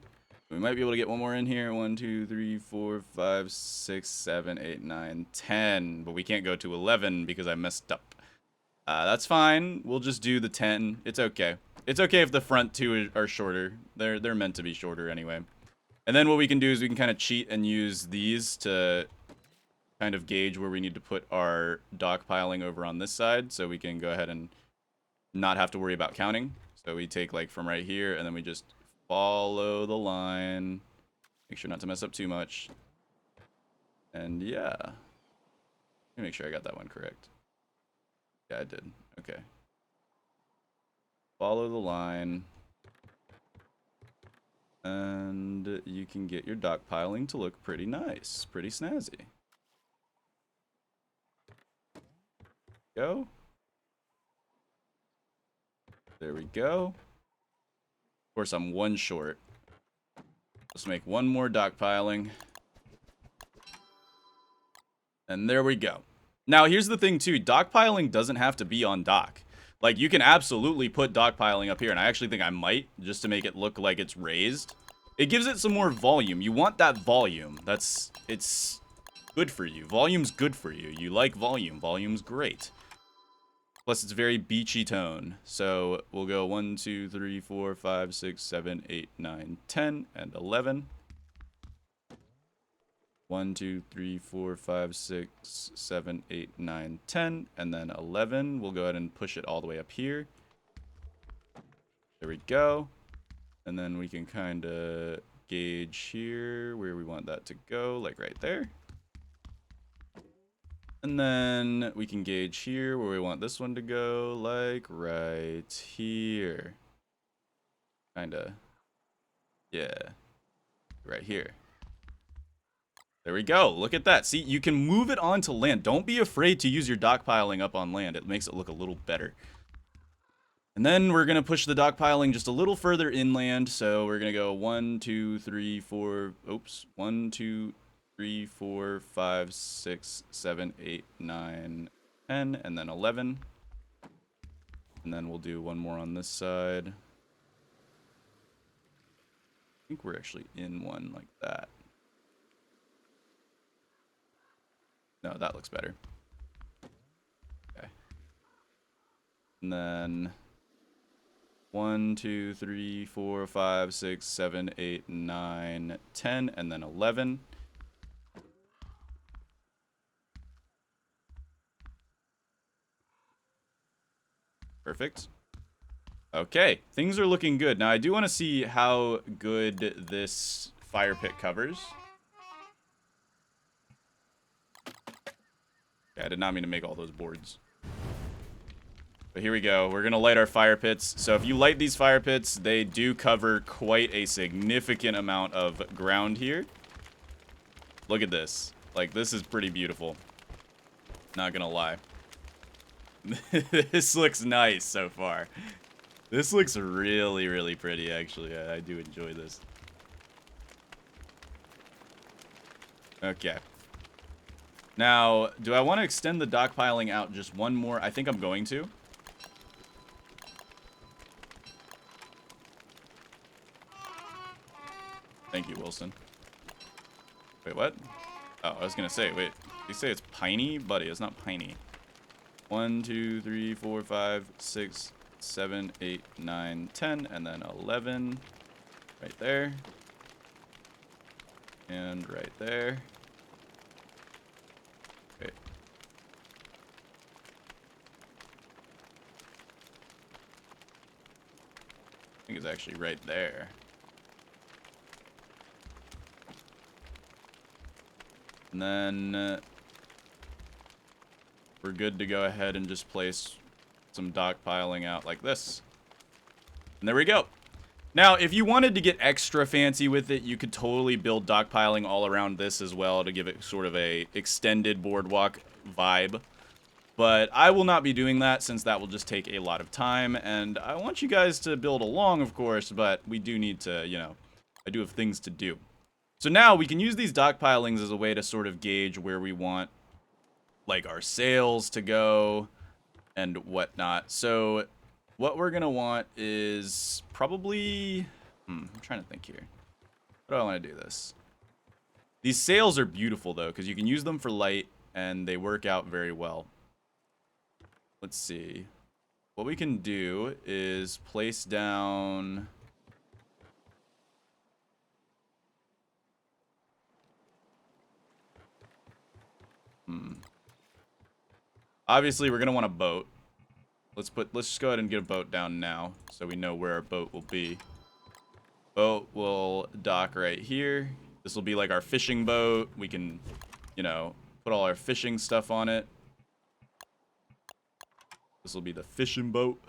We might be able to get one more in here. 1, 2, 3, 4, 5, 6, 7, 8, 9, 10. But we can't go to 11 because I messed up. That's fine. We'll just do the 10. It's okay. It's okay if the front 2 are shorter. They're meant to be shorter anyway. And then what we can do is we can kind of cheat and use these to kind of gauge where we need to put our dock piling over on this side. So we can go ahead and not have to worry about counting. So we take like from right here and then we just follow the line. Make sure not to mess up too much. And yeah. Let me make sure I got that one correct. Yeah, I did. Okay. Follow the line. And you can get your dock piling to look pretty nice. Pretty snazzy. Go. There we go. Of course, I'm 1 short. Let's make 1 more dock piling. And there we go. Now, here's the thing, too. Dock piling doesn't have to be on dock. Like, you can absolutely put dock piling up here, and I actually think I might, just to make it look like it's raised. It gives it some more volume. You want that volume. It's good for you. Volume's good for you. You like volume. Volume's great. Plus, it's very beachy tone. So, we'll go 1, 2, 3, 4, 5, 6, 7, 8, 9, 10, and 11. 1, 2, 3, 4, 5, 6, 7, 8, 9, 10, and then 11. We'll go ahead and push it all the way up here. There we go. And then we can kind of gauge here where we want that to go, like right there. And then we can gauge here where we want this one to go, like right here. Kind of. Yeah. Right here. There we go. Look at that. See, you can move it onto land. Don't be afraid to use your dock piling up on land. It makes it look a little better. And then we're going to push the dock piling just a little further inland. So we're going to go 1, 2, 3, 4. Oops. 1, 2, 3, 4, 5, 6, 7, 8, 9, 10. And then 11. And then we'll do 1 more on this side. I think we're actually in one like that. No, that looks better. And then 1, 2, 3, 4, 5, 6, 7, 8, 9, 10, and then 11. Perfect. Okay, things are looking good. Now, I do want to see how good this fire pit covers. Yeah, I did not mean to make all those boards. But here we go. We're going to light our fire pits. So if you light these fire pits, they do cover quite a significant amount of ground here. Look at this. Like, this is pretty beautiful. Not going to lie. This looks nice so far. This looks really, really pretty, actually. I do enjoy this. Okay. Now, do I want to extend the dock piling out just one more? I think I'm going to. Thank you, Wilson. Wait, what? Oh, I was going to say, wait. You say it's piney? Buddy, it's not piney. 1, 2, 3, 4, 5, 6, 7, 8, 9, 10, and then 11. Right there. And right there. Okay. I think it's actually right there. And then we're good to go ahead and just place some dock piling out like this. And there we go. Now, if you wanted to get extra fancy with it, you could totally build dock piling all around this as well to give it sort of a extended boardwalk vibe. But I will not be doing that since that will just take a lot of time. And I want you guys to build along, of course, but we do need to, you know, I do have things to do. So now we can use these dock pilings as a way to sort of gauge where we want, like, our sails to go and whatnot. So what we're going to want is probably, I'm trying to think here. How do I want to do this? These sails are beautiful, though, because you can use them for light, and they work out very well. Let's see. What we can do is place down... Obviously, we're going to want a boat. Let's just go ahead and get a boat down now so we know where our boat will be. Boat will dock right here. This will be like our fishing boat. We can, you know, put all our fishing stuff on it. This will be the fishing boat.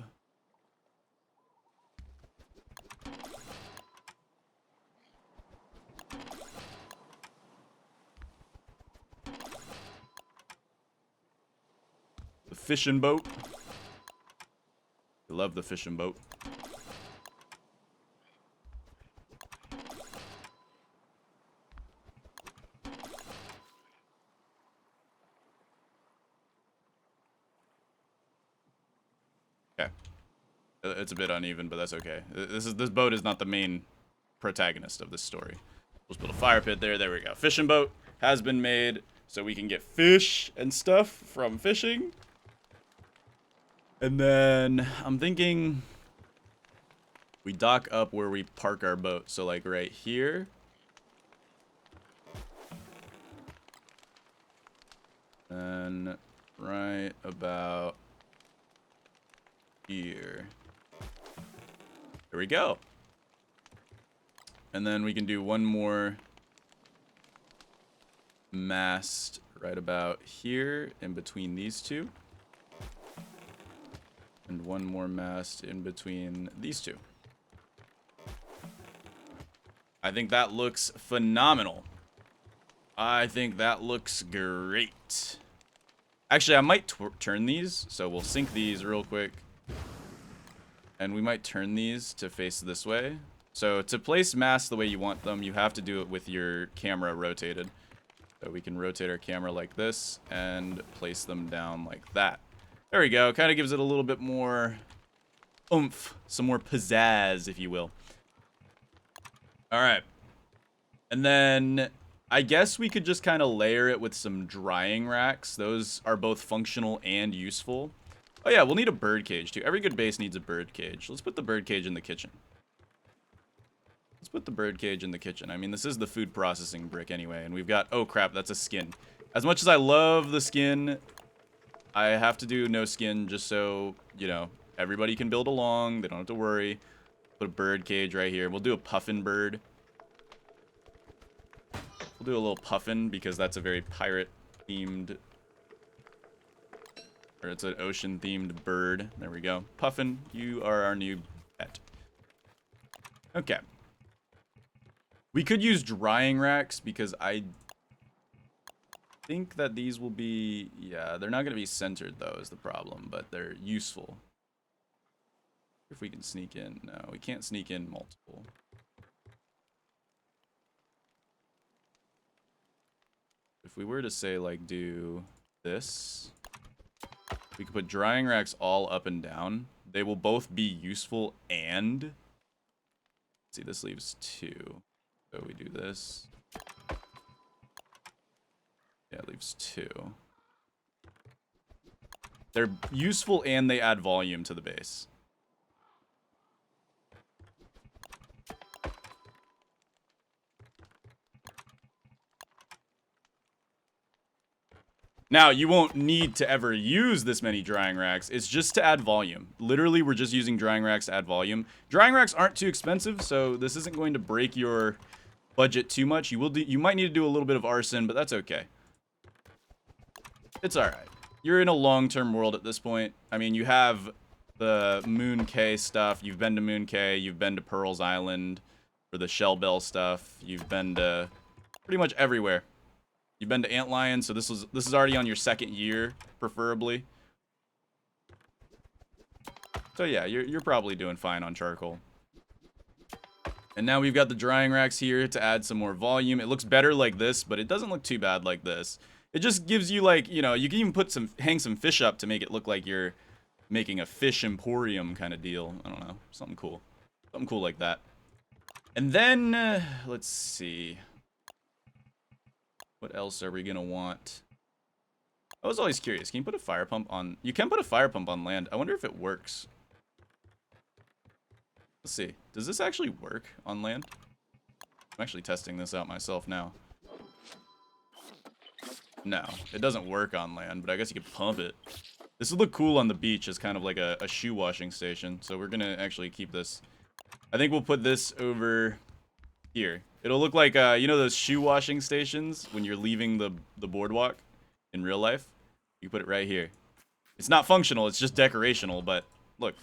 The fishing boat. I love the fishing boat. Okay. It's a bit uneven, but that's okay. This boat is not the main protagonist of this story. Let's build a fire pit there. There we go. Fishing boat has been made so we can get fish and stuff from fishing. And then I'm thinking we dock up where we park our boat. So like right here. And right about here. There we go. And then we can do one more mast right about here in between these two. And one more mast in between these two. I think that looks phenomenal. I think that looks great. Actually, I might turn these. So we'll sync these real quick. And we might turn these to face this way. So to place masts the way you want them, you have to do it with your camera rotated. So we can rotate our camera like this and place them down like that. There we go. Kind of gives it a little bit more oomph, some more pizzazz, if you will. All right. And then I guess we could just kind of layer it with some drying racks. Those are both functional and useful. Oh yeah, we'll need a bird cage too. Every good base needs a bird cage. Let's put the bird cage in the kitchen. Let's put the bird cage in the kitchen. I mean, this is the food processing brick anyway, and we've got... Oh crap, that's a skin. As much as I love the skin, I have to do no skin just so, you know, everybody can build along. They don't have to worry. Put a bird cage right here. We'll do a puffin bird. We'll do a little puffin because that's a very pirate-themed... Or it's an ocean-themed bird. There we go. Puffin, you are our new pet. Okay. We could use drying racks because I think that these will be... Yeah, they're not going to be centered, though, is the problem. But they're useful. If we can sneak in. No, we can't sneak in multiple. If we were to say, like, do this... We could put drying racks all up and down. They will both be useful and... Let's see, this leaves 2. So we do this. Yeah, it leaves 2. They're useful and they add volume to the base. Now, you won't need to ever use this many drying racks. It's just to add volume. Literally, we're just using drying racks to add volume. Drying racks aren't too expensive, so this isn't going to break your budget too much. You might need to do a little bit of arson, but that's okay. It's alright. You're in a long-term world at this point. I mean, you have the Moon K stuff. You've been to Moon K. You've been to Pearl's Island for the Shell Bell stuff. You've been to pretty much everywhere. You've been to Antlion, so this is already on your 2nd year, preferably. So yeah, you're probably doing fine on charcoal. And now we've got the drying racks here to add some more volume. It looks better like this, but it doesn't look too bad like this. It just gives you, like, you know, you can even hang some fish up to make it look like you're making a fish emporium kind of deal. I don't know, something cool. Something cool like that. And then, let's see. What else are we gonna want? I was always curious. Can you put a fire pump on... You can put a fire pump on land. I wonder if it works. Let's see. Does this actually work on land? I'm actually testing this out myself now. No, it doesn't work on land, but I guess you could pump it. This would look cool on the beach as kind of like a shoe washing station. So we're gonna actually keep this. I think we'll put this over here. It'll look like, you know those shoe washing stations when you're leaving the boardwalk in real life? You put it right here. It's not functional, it's just decorational, but look,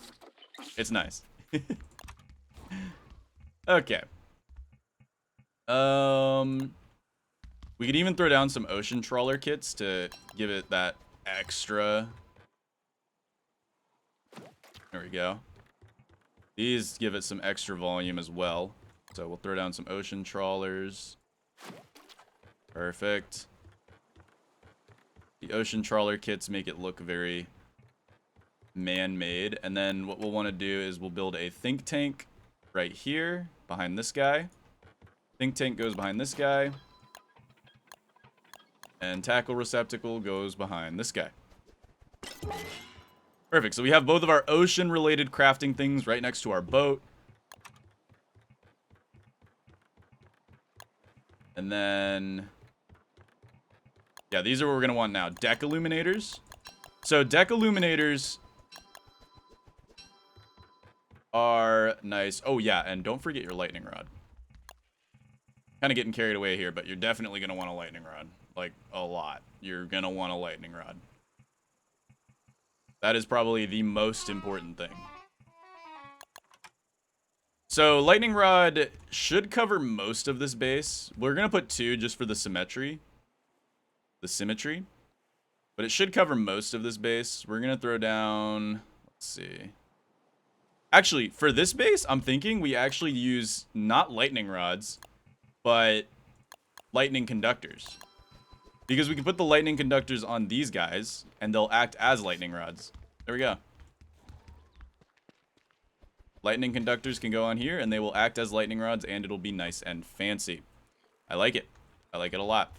it's nice. Okay. We could even throw down some ocean trawler kits to give it that extra. There we go. These give it some extra volume as well. So we'll throw down some ocean trawlers. Perfect. The ocean trawler kits make it look very man-made. And then what we'll want to do is we'll build a think tank right here behind this guy. Think tank goes behind this guy. And tackle receptacle goes behind this guy. Perfect. So we have both of our ocean-related crafting things right next to our boat. And then, yeah, these are what we're going to want now. Deck illuminators. So deck illuminators are nice. Oh, yeah, and don't forget your lightning rod. Kind of getting carried away here, but you're definitely going to want a lightning rod. Like, a lot. You're going to want a lightning rod. That is probably the most important thing. So, lightning rod should cover most of this base. We're going to put 2 just for the symmetry. The symmetry. But it should cover most of this base. We're going to throw down... Let's see. Actually, for this base, I'm thinking we actually use not lightning rods, but lightning conductors. Because we can put the lightning conductors on these guys, and they'll act as lightning rods. There we go. Lightning conductors can go on here, and they will act as lightning rods, and it'll be nice and fancy. I like it. I like it a lot.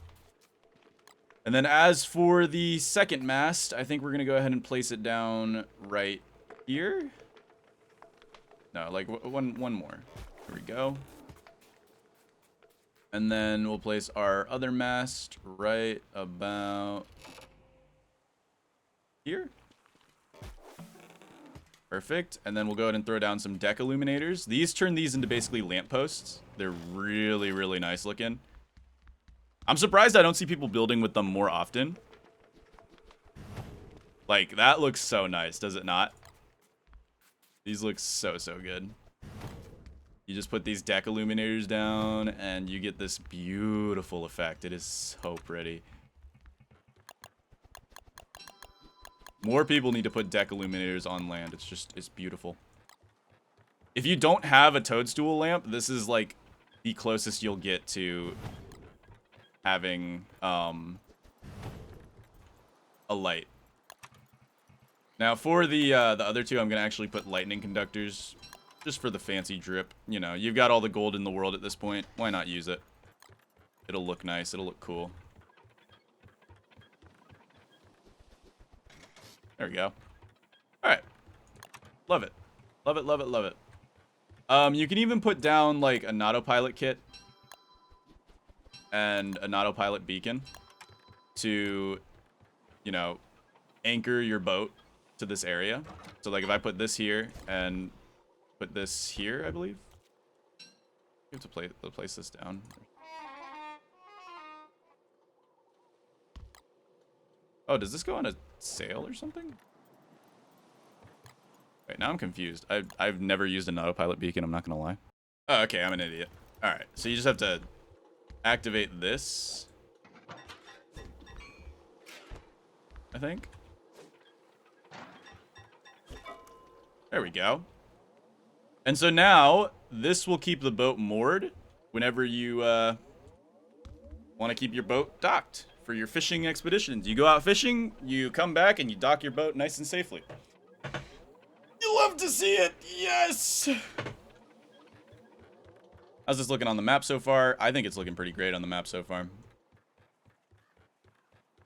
And then as for the second mast, I think we're going to go ahead and place it down right here. No, like one more. Here we go. And then we'll place our other mast right about here. Perfect. And then we'll go ahead and throw down some deck illuminators. These turn these into basically lampposts. They're really, really nice looking. I'm surprised I don't see people building with them more often. Like, that looks so nice, does it not? These look so, so good. You just put these deck illuminators down, and you get this beautiful effect. It is so pretty. More people need to put deck illuminators on land. It's beautiful. If you don't have a toadstool lamp, this is like the closest you'll get to having a light. Now for the other two, I'm gonna actually put lightning conductors just for the fancy drip. You know, you've got all the gold in the world at this point. Why not use it? It'll look nice. It'll look cool. There we go. Alright. Love it. Love it, love it, love it. You can even put down, like, an autopilot kit and an autopilot beacon to, you know, anchor your boat to this area. So, like, if I put this here and put this here, I believe. You have to place this down. Oh, does this go on a sail or something? Wait, now I'm confused. I've never used an autopilot beacon, I'm not gonna lie. Oh, okay, I'm an idiot. Alright, so you just have to activate this, I think. There we go. And so now, this will keep the boat moored whenever you want to keep your boat docked for your fishing expeditions. You go out fishing, you come back, and you dock your boat nice and safely. You love to see it! Yes! How's this looking on the map so far? I think it's looking pretty great on the map so far.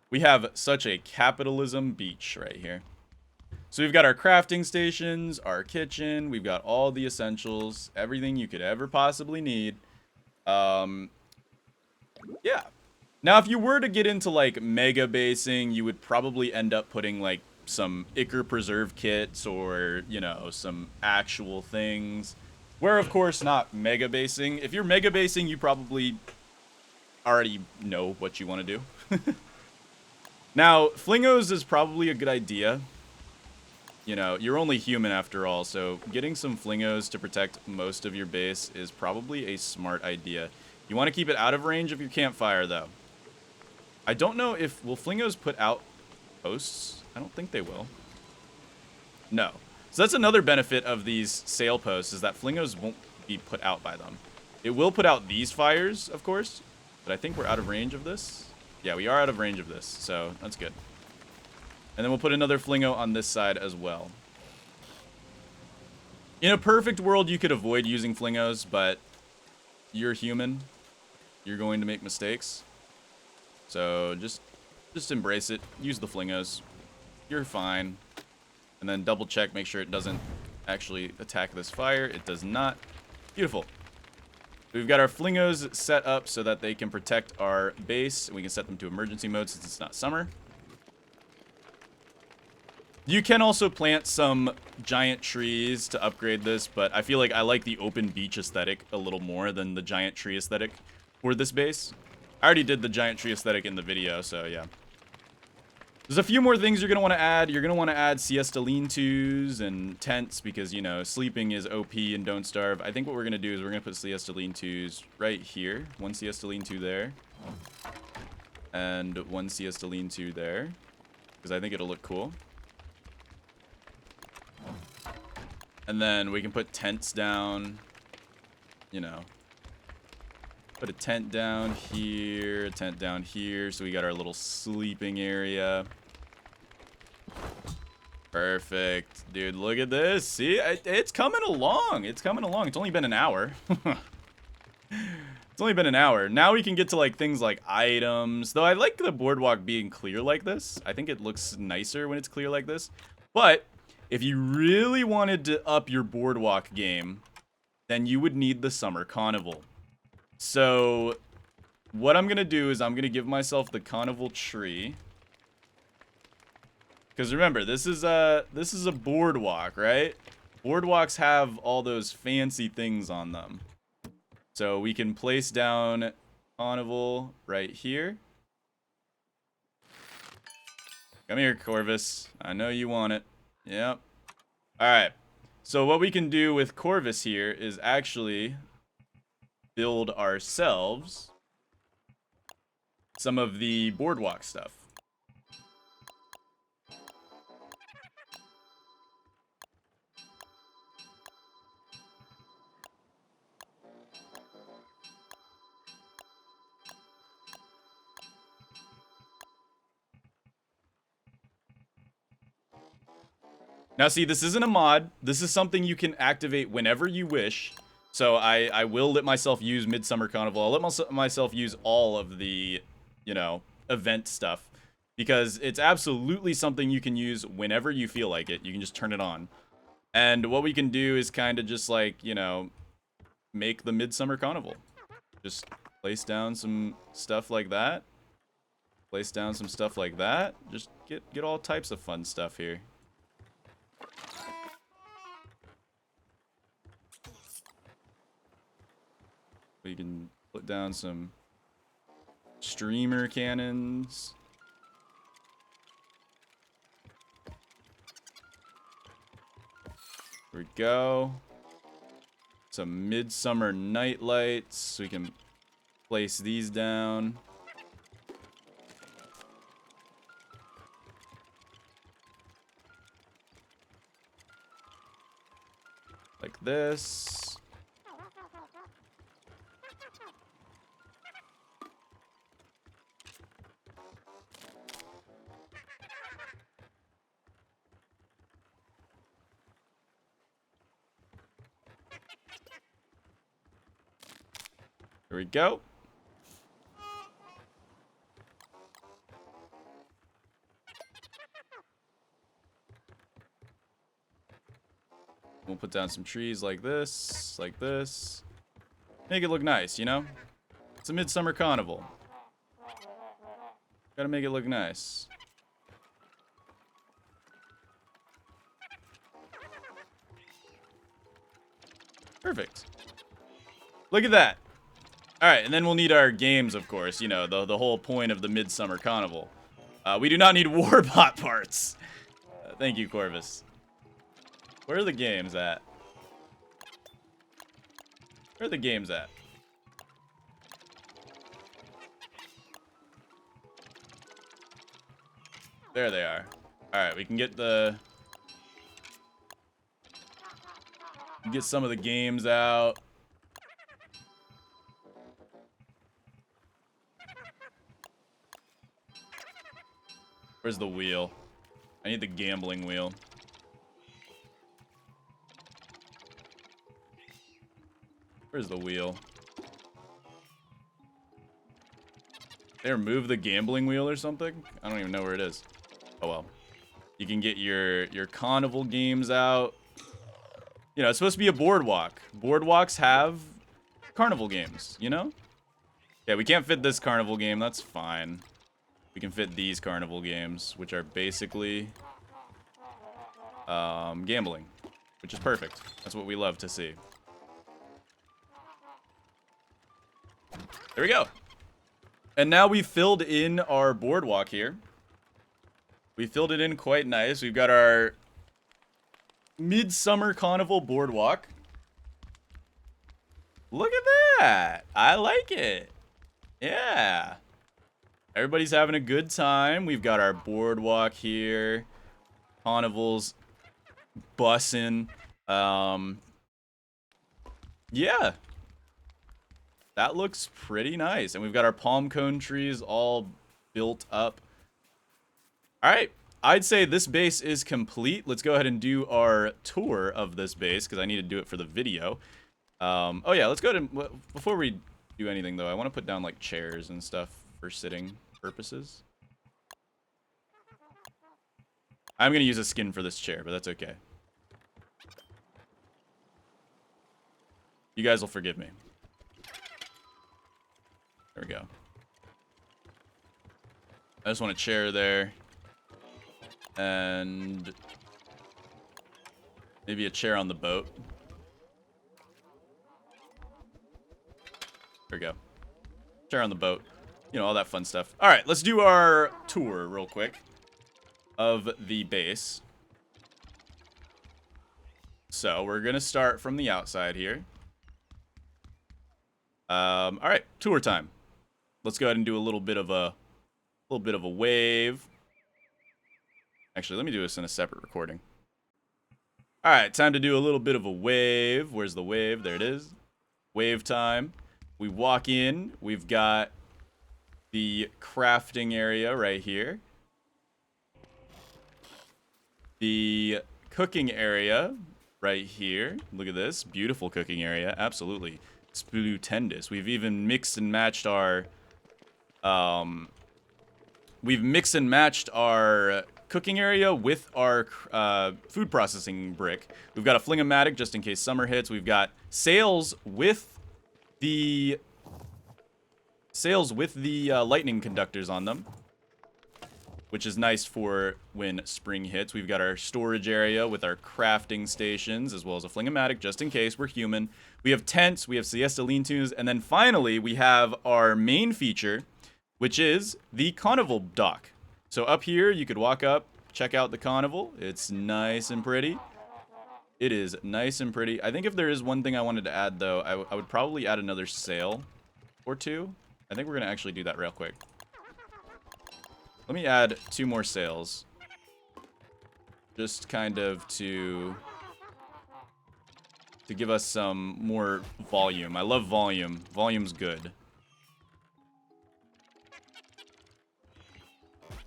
We have such a capitalism beach right here. So we've got our crafting stations, our kitchen, we've got all the essentials, everything you could ever possibly need. Yeah. Now, if you were to get into, like, mega basing, you would probably end up putting, like, some Ichor Preserve kits or, you know, some actual things. Where, of course, not mega basing. If you're mega basing, you probably already know what you want to do. Now, Flingos is probably a good idea. You know, you're only human after all, so getting some Flingos to protect most of your base is probably a smart idea. You want to keep it out of range of your campfire, though. I don't know if... Will Flingos put out posts? I don't think they will. No. So that's another benefit of these sail posts, is that Flingos won't be put out by them. It will put out these fires, of course, but I think we're out of range of this. Yeah, we are out of range of this, so that's good. And then we'll put another Flingo on this side as well. In a perfect world, you could avoid using Flingos, but you're human. You're going to make mistakes. So just embrace it. Use the Flingos. You're fine. And then double check, make sure it doesn't actually attack this fire. It does not. Beautiful. We've got our Flingos set up so that they can protect our base. We can set them to emergency mode since it's not summer. You can also plant some giant trees to upgrade this, but I feel like I like the open beach aesthetic a little more than the giant tree aesthetic for this base. I already did the giant tree aesthetic in the video, so yeah. There's a few more things you're going to want to add. You're going to want to add siesta lean-tos and tents because, you know, sleeping is OP and don't starve. I think what we're going to do is we're going to put siesta lean-tos right here. One siesta lean-to there. And one siesta lean-to there. Because I think it'll look cool. And then we can put tents down, you know. Put a tent down here, a tent down here. So we got our little sleeping area. Perfect. Dude, look at this. See, it's coming along. It's coming along. It's only been an hour. It's only been an hour. Now we can get to like things like items. Though I like the boardwalk being clear like this. I think it looks nicer when it's clear like this. But if you really wanted to up your boardwalk game, then you would need the Summer Carnival. So what I'm going to do is I'm going to give myself the Carnival tree. Because remember, this is a boardwalk, right? Boardwalks have all those fancy things on them. So we can place down Cawnival right here. Come here, Corvus. I know you want it. Yep. Alright. So what we can do with Corvus here is actually build ourselves some of the boardwalk stuff. Now see, this isn't a mod. This is something you can activate whenever you wish. So I will let myself use Midsummer Carnival. I'll let myself use all of the, you know, event stuff. Because it's absolutely something you can use whenever you feel like it. You can just turn it on. And what we can do is kind of just like, you know, make the Midsummer Carnival. Just place down some stuff like that. Place down some stuff like that. Just get all types of fun stuff here. We can put down some streamer cannons. There we go. Some midsummer night lights. We can place these down. Like this. There we go. We'll put down some trees like this, like this. Make it look nice, you know? It's a Midsummer Carnival. Gotta make it look nice. Perfect. Look at that. Alright, and then we'll need our games, of course. You know, the whole point of the Midsummer Carnival. We do not need Warbot parts. Thank you, Corvus. Where are the games at? Where are the games at? There they are. Alright, we can get the... get some of the games out. Where's the wheel? I need the gambling wheel. Where's the wheel? They remove the gambling wheel or something? I don't even know where it is. Oh well. You can get your carnival games out. You know, it's supposed to be a boardwalk. Boardwalks have carnival games, you know? Yeah, we can't fit this carnival game. That's fine. We can fit these carnival games, which are basically gambling, which is perfect. That's what we love to see. There we go. And now we filled in our boardwalk here. We filled it in quite nice. We've got our Midsummer Cawnival Boardwalk. Look at that. I like it. Yeah. Everybody's having a good time. We've got our boardwalk here. Carnival's bussin'. Yeah. That looks pretty nice. And we've got our palm cone trees all built up. Alright. I'd say this base is complete. Let's go ahead and do our tour of this base, because I need to do it for the video. Oh yeah, let's go to... before we do anything, though. I want to put down, like, chairs and stuff for sitting purposes. I'm going to use a skin for this chair, but that's okay. You guys will forgive me. There we go. I just want a chair there. And maybe a chair on the boat. There we go. Chair on the boat. You know, all that fun stuff. All right, let's do our tour real quick of the base. So we're going to start from the outside here. All right, tour time. Let's go ahead and do a little bit of a wave. Actually, let me do this in a separate recording. All right, time to do a little bit of a wave. Where's the wave? There it is. Wave time. We walk in. We've got the crafting area right here. The cooking area right here. Look at this. Beautiful cooking area. Absolutely. Stupendous. We've even mixed and matched our cooking area with our food processing brick. We've got a fling-o-matic just in case summer hits. We've got sails with the lightning conductors on them, which is nice for when spring hits. We've got our storage area with our crafting stations, as well as a fling-o-matic just in case we're human. We have tents, we have siesta lean-tos, and then finally we have our main feature, which is the Cawnival dock. So up here, you could walk up, check out the Cawnival. It's nice and pretty. It is nice and pretty. I think if there is one thing I wanted to add, though, I would probably add another sail or two. I think we're going to actually do that real quick. Let me add 2 more sails. Just kind of to give us some more volume. I love volume. Volume's good.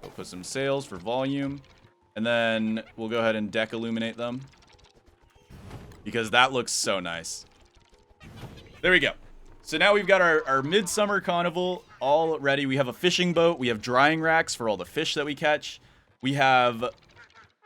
We'll put some sails for volume. And then we'll go ahead and deck illuminate them, because that looks so nice. There we go. So now we've got our midsummer carnival all ready. We have a fishing boat. We have drying racks for all the fish that we catch. We have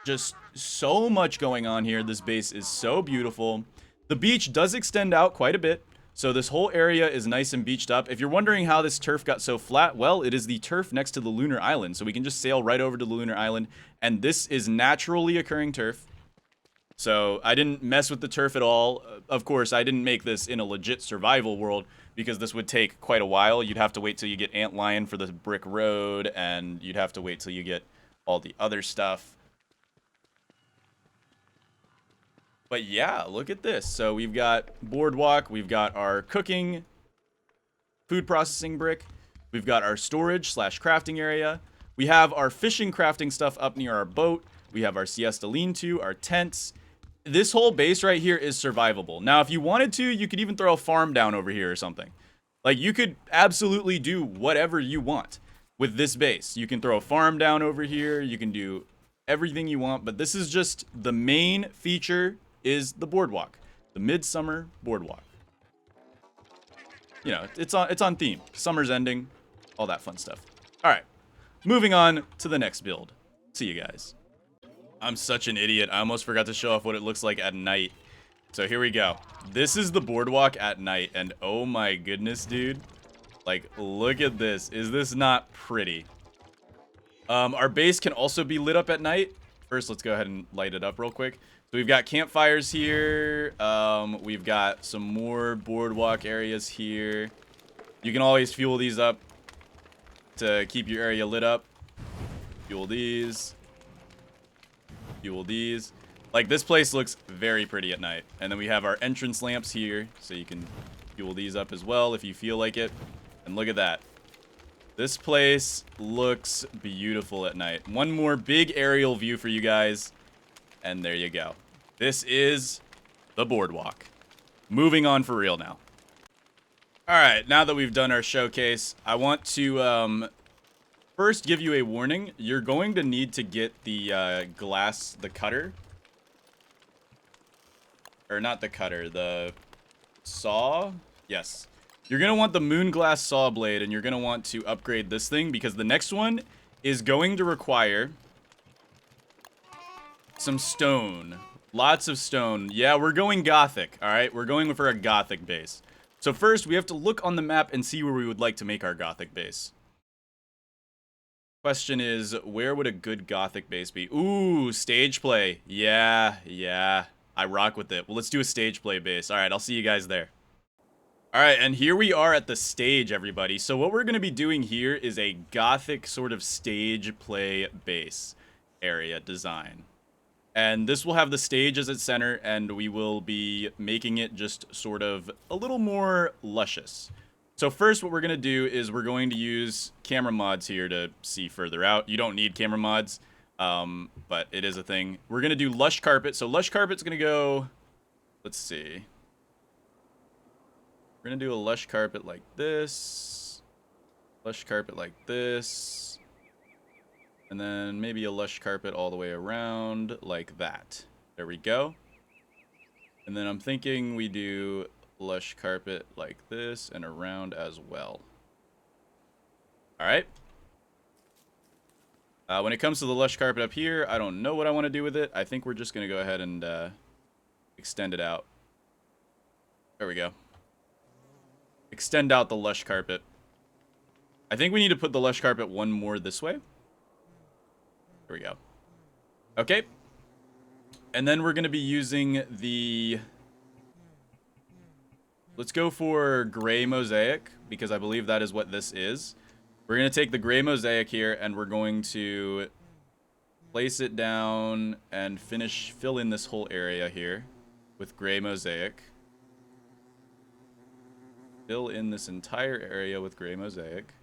just so much going on here. This base is so beautiful. The beach does extend out quite a bit, so this whole area is nice and beached up. If you're wondering how this turf got so flat, well, it is the turf next to the lunar island, so we can just sail right over to the lunar island, and this is naturally occurring turf. So I didn't mess with the turf at all. Of course, I didn't make this in a legit survival world, because this would take quite a while. You'd have to wait till you get antlion for the brick road, and you'd have to wait till you get all the other stuff. But yeah, look at this. So we've got boardwalk, we've got our cooking, food processing brick, we've got our storage / crafting area, we have our fishing crafting stuff up near our boat, we have our siesta lean-to, our tents. This whole base right here is survivable. Now, if you wanted to, you could even throw a farm down over here or something. Like, you could absolutely do whatever you want with this base. You can throw a farm down over here, you can do everything you want, but this is just the main feature is the boardwalk, the midsummer boardwalk. You know, it's on theme. Summer's ending, all that fun stuff. All right, moving on to the next build. See you guys. I'm such an idiot. I almost forgot to show off what it looks like at night. So here we go. This is the boardwalk at night, and oh my goodness, dude. Like, look at this. Is this not pretty? Our base can also be lit up at night. First, let's go ahead and light it up real quick. So we've got campfires here. We've got some more boardwalk areas here. You can always fuel these up to keep your area lit up. Fuel these. Fuel these. Like, this place looks very pretty at night. And then we have our entrance lamps here, so you can fuel these up as well if you feel like it. And look at that. This place looks beautiful at night. One more big aerial view for you guys. And there you go. This is the boardwalk. Moving on for real now. Alright, now that we've done our showcase, I want to first give you a warning. You're going to need to get the the cutter. Or not the cutter, the saw. Yes. You're going to want the Moonglass Saw Blade, and you're going to want to upgrade this thing, because the next one is going to require some stone. Lots of stone. Yeah, we're going Gothic, alright? We're going for a Gothic base. So first, we have to look on the map and see where we would like to make our Gothic base. Question is, where would a good Gothic base be? Ooh, stage play. Yeah. I rock with it. Well, let's do a stage play base. Alright, I'll see you guys there. Alright, and here we are at the stage, everybody. So what we're going to be doing here is a Gothic sort of stage play base area design. And this will have the stage as its center, and we will be making it just sort of a little more luscious. So first, what we're going to do is we're going to use camera mods here to see further out. You don't need camera mods, but it is a thing. We're going to do lush carpet. So lush carpet's going to go, let's see. We're going to do a lush carpet like this. Lush carpet like this. And then maybe a lush carpet all the way around like that. There we go. And then I'm thinking we do lush carpet like this and around as well. Alright. When it comes to the lush carpet up here, I don't know what I want to do with it. I think we're just going to go ahead and extend it out. There we go. Extend out the lush carpet. I think we need to put the lush carpet one more this way. There we go. Okay. And then we're going to be using the... Let's go for gray mosaic, because I believe that is what this is. We're going to take the gray mosaic here, and we're going to place it down and fill in this whole area here with gray mosaic. Fill in this entire area with gray mosaic.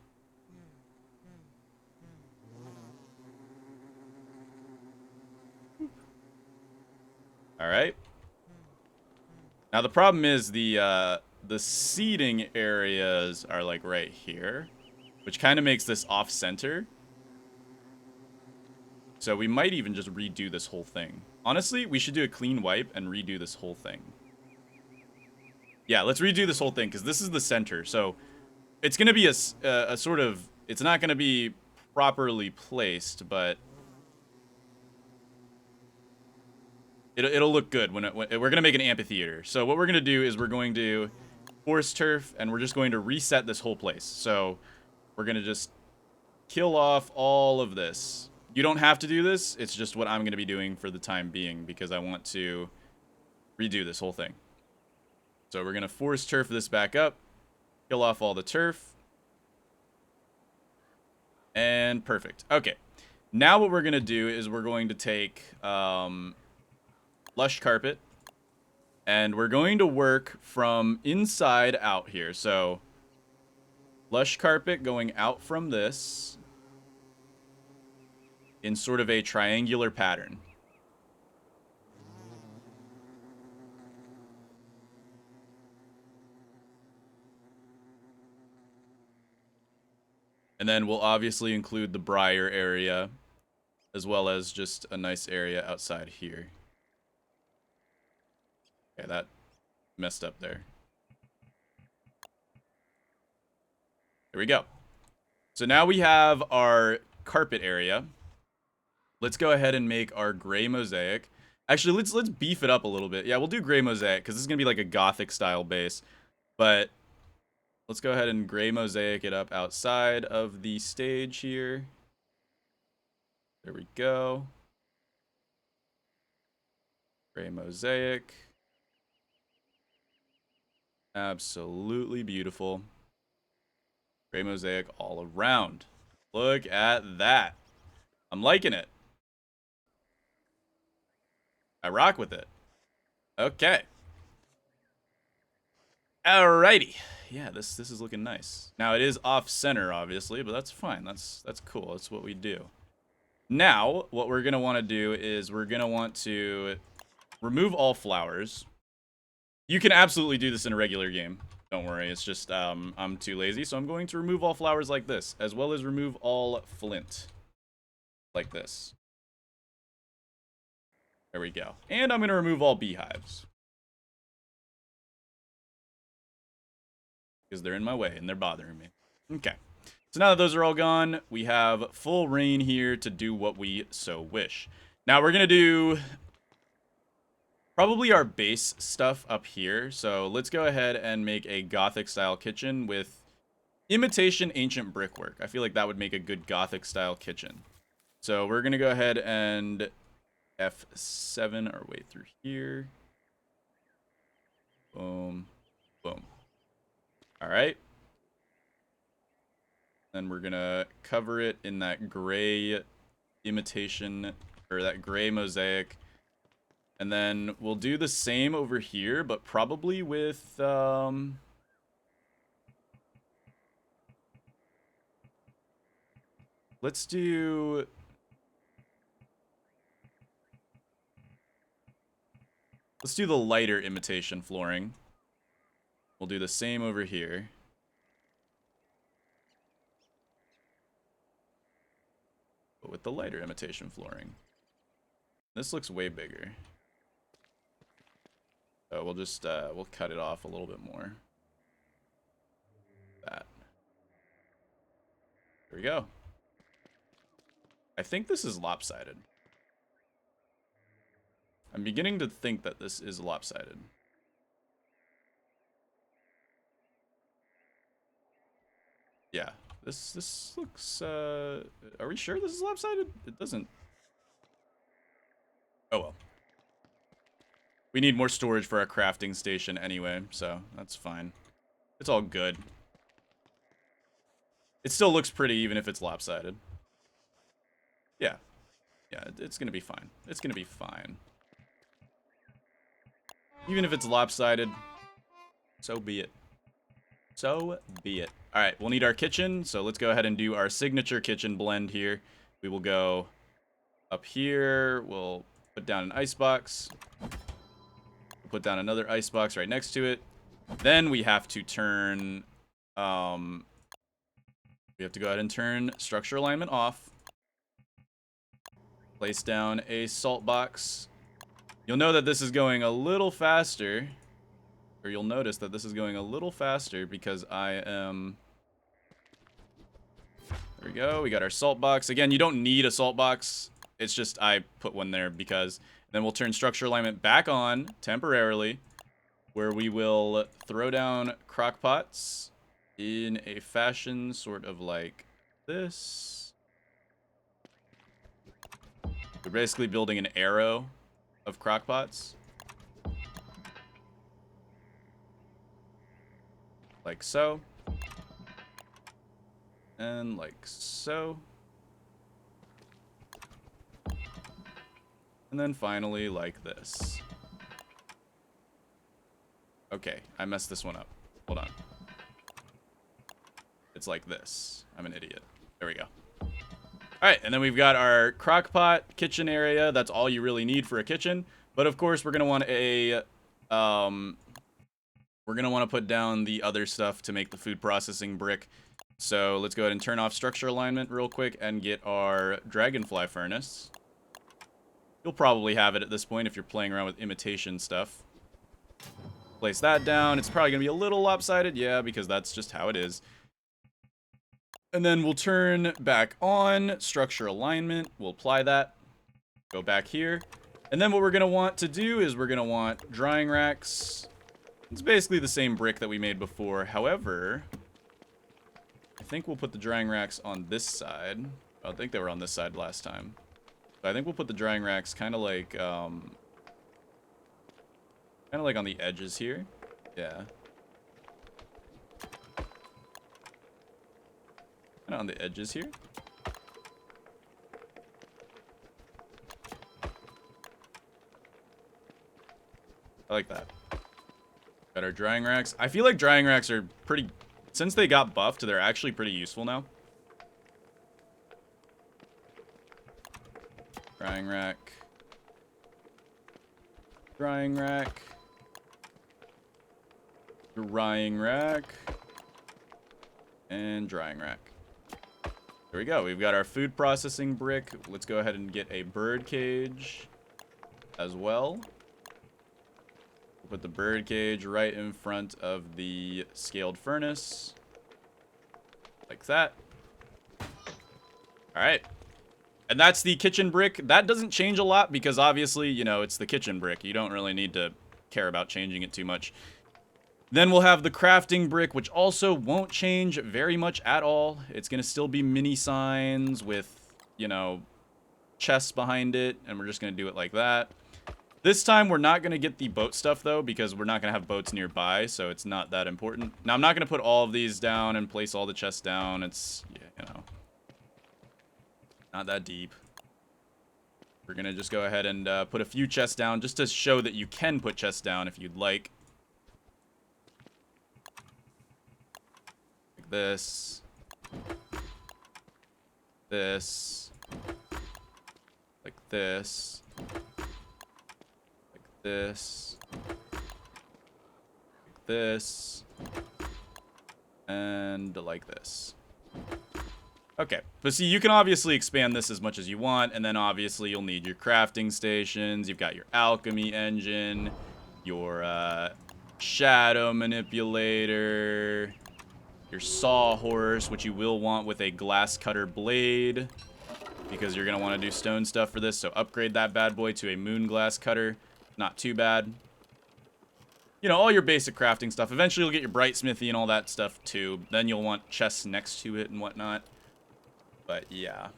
Alright. Now the problem is the seating areas are like right here, which kind of makes this off-center. So we might even just redo this whole thing. Honestly, we should do a clean wipe and redo this whole thing. Yeah, let's redo this whole thing, because this is the center. So it's going to be a sort of... It's not going to be properly placed, but... It'll look good when we're going to make an amphitheater. So what we're going to do is we're going to force turf, and we're just going to reset this whole place. So we're going to just kill off all of this. You don't have to do this. It's just what I'm going to be doing for the time being, because I want to redo this whole thing. So we're going to force turf this back up, kill off all the turf. And perfect. Okay. Now what we're going to do is we're going to take... lush carpet, and we're going to work from inside out here. So lush carpet going out from this in sort of a triangular pattern. And then we'll obviously include the briar area, as well as just a nice area outside here. Okay, that messed up there. There we go. So now we have our carpet area. Let's go ahead and make our gray mosaic. Actually, let's beef it up a little bit. Yeah, we'll do gray mosaic, because this is going to be like a Gothic style base. But let's go ahead and gray mosaic it up outside of the stage here. There we go. Gray mosaic. Absolutely beautiful. Gray mosaic all around. Look at that. I'm liking it. I rock with it. Okay. Alrighty. Yeah, this is looking nice. Now it is off center, obviously, but that's fine. That's cool. That's what we do. Now, what we're gonna want to do is we're gonna want to remove all flowers. You can absolutely do this in a regular game. Don't worry. It's just I'm too lazy, so I'm going to remove all flowers like this, as well as remove all flint like this. There we go. And I'm going to remove all beehives. because they're in my way and they're bothering me. Okay. So now that those are all gone, we have full reign here to do what we so wish. Now we're going to do probably our base stuff up here. So let's go ahead and make a Gothic style kitchen with imitation ancient brickwork. I feel like that would make a good Gothic style kitchen. So we're going to go ahead and F7 our way through here. Boom. Boom. All right. Then we're going to cover it in that gray imitation, or that gray mosaic. And then we'll do the same over here, but probably with, let's do the lighter imitation flooring. We'll do the same over here. But with the lighter imitation flooring. This looks way bigger. So we'll just, we'll cut it off a little bit more. That. There we go. I think this is lopsided. I'm beginning to think that this is lopsided. Yeah, this looks, are we sure this is lopsided? It doesn't. Oh well. We need more storage for our crafting station anyway, so that's fine. It's all good. It still looks pretty even if it's lopsided. Yeah. Yeah, it's gonna be fine. It's gonna be fine. Even if it's lopsided, so be it. So be it. Alright, we'll need our kitchen, so let's go ahead and do our signature kitchen blend here. We will go up here, we'll put down an icebox. We'll put down another icebox right next to it. Then we have to turn, we have to go ahead and turn structure alignment off. Place down a salt box. You'll know that this is going a little faster, or you'll notice that this is going a little faster because I am... There we go, we got our salt box. Again, you don't need a salt box. It's just I put one there because... Then we'll turn structure alignment back on temporarily, where we will throw down crock pots in a fashion sort of like this. We're basically building an arrow of crock pots. Like so. And like so. And then finally like this. Okay, I messed this one up. Hold on. It's like this. I'm an idiot. There we go. Alright, and then we've got our crock pot kitchen area. That's all you really need for a kitchen. But of course, we're going to want a... we're going to want to put down the other stuff to make the food processing brick. So let's go ahead and turn off structure alignment real quick and get our dragonfly furnace. You'll probably have it at this point if you're playing around with imitation stuff. Place that down. It's probably going to be a little lopsided. Yeah, because that's just how it is. And then we'll turn back on structure alignment. We'll apply that. Go back here. And then what we're going to want to do is we're going to want drying racks. It's basically the same brick that we made before. However, I think we'll put the drying racks on this side. I think they were on this side last time. So I think we'll put the drying racks kind of like on the edges here. Yeah. Kind of on the edges here. I like that. Got our drying racks. I feel like drying racks are pretty... Since they got buffed, they're actually pretty useful now. Drying rack. Drying rack. Drying rack. And drying rack. There we go. We've got our food processing brick. Let's go ahead and get a bird cage as well. We'll Put the bird cage right in front of the scaled furnace. Like that. Alright. And that's the kitchen brick. That doesn't change a lot because obviously, you know, it's the kitchen brick. You don't really need to care about changing it too much. Then we'll have the crafting brick, which also won't change very much at all. It's going to still be mini signs with, you know, chests behind it. And we're just going to do it like that. This time, we're not going to get the boat stuff, though, because we're not going to have boats nearby, so it's not that important. Now, I'm not going to put all of these down and place all the chests down. It's, yeah, you know, not that deep. We're going to just go ahead and put a few chests down just to show that you can put chests down if you'd like. Like this. This. Like this. This, like this, and like this. Okay, but see, you can obviously expand this as much as you want, and then obviously you'll need your crafting stations. You've got your alchemy engine, your shadow manipulator, your sawhorse, which you will want with a glass cutter blade, because you're going to want to do stone stuff for this, so upgrade that bad boy to a moon glass cutter. Not too bad. You know, all your basic crafting stuff. Eventually you'll get your bright smithy and all that stuff too. Then you'll want chests next to it and whatnot. But yeah.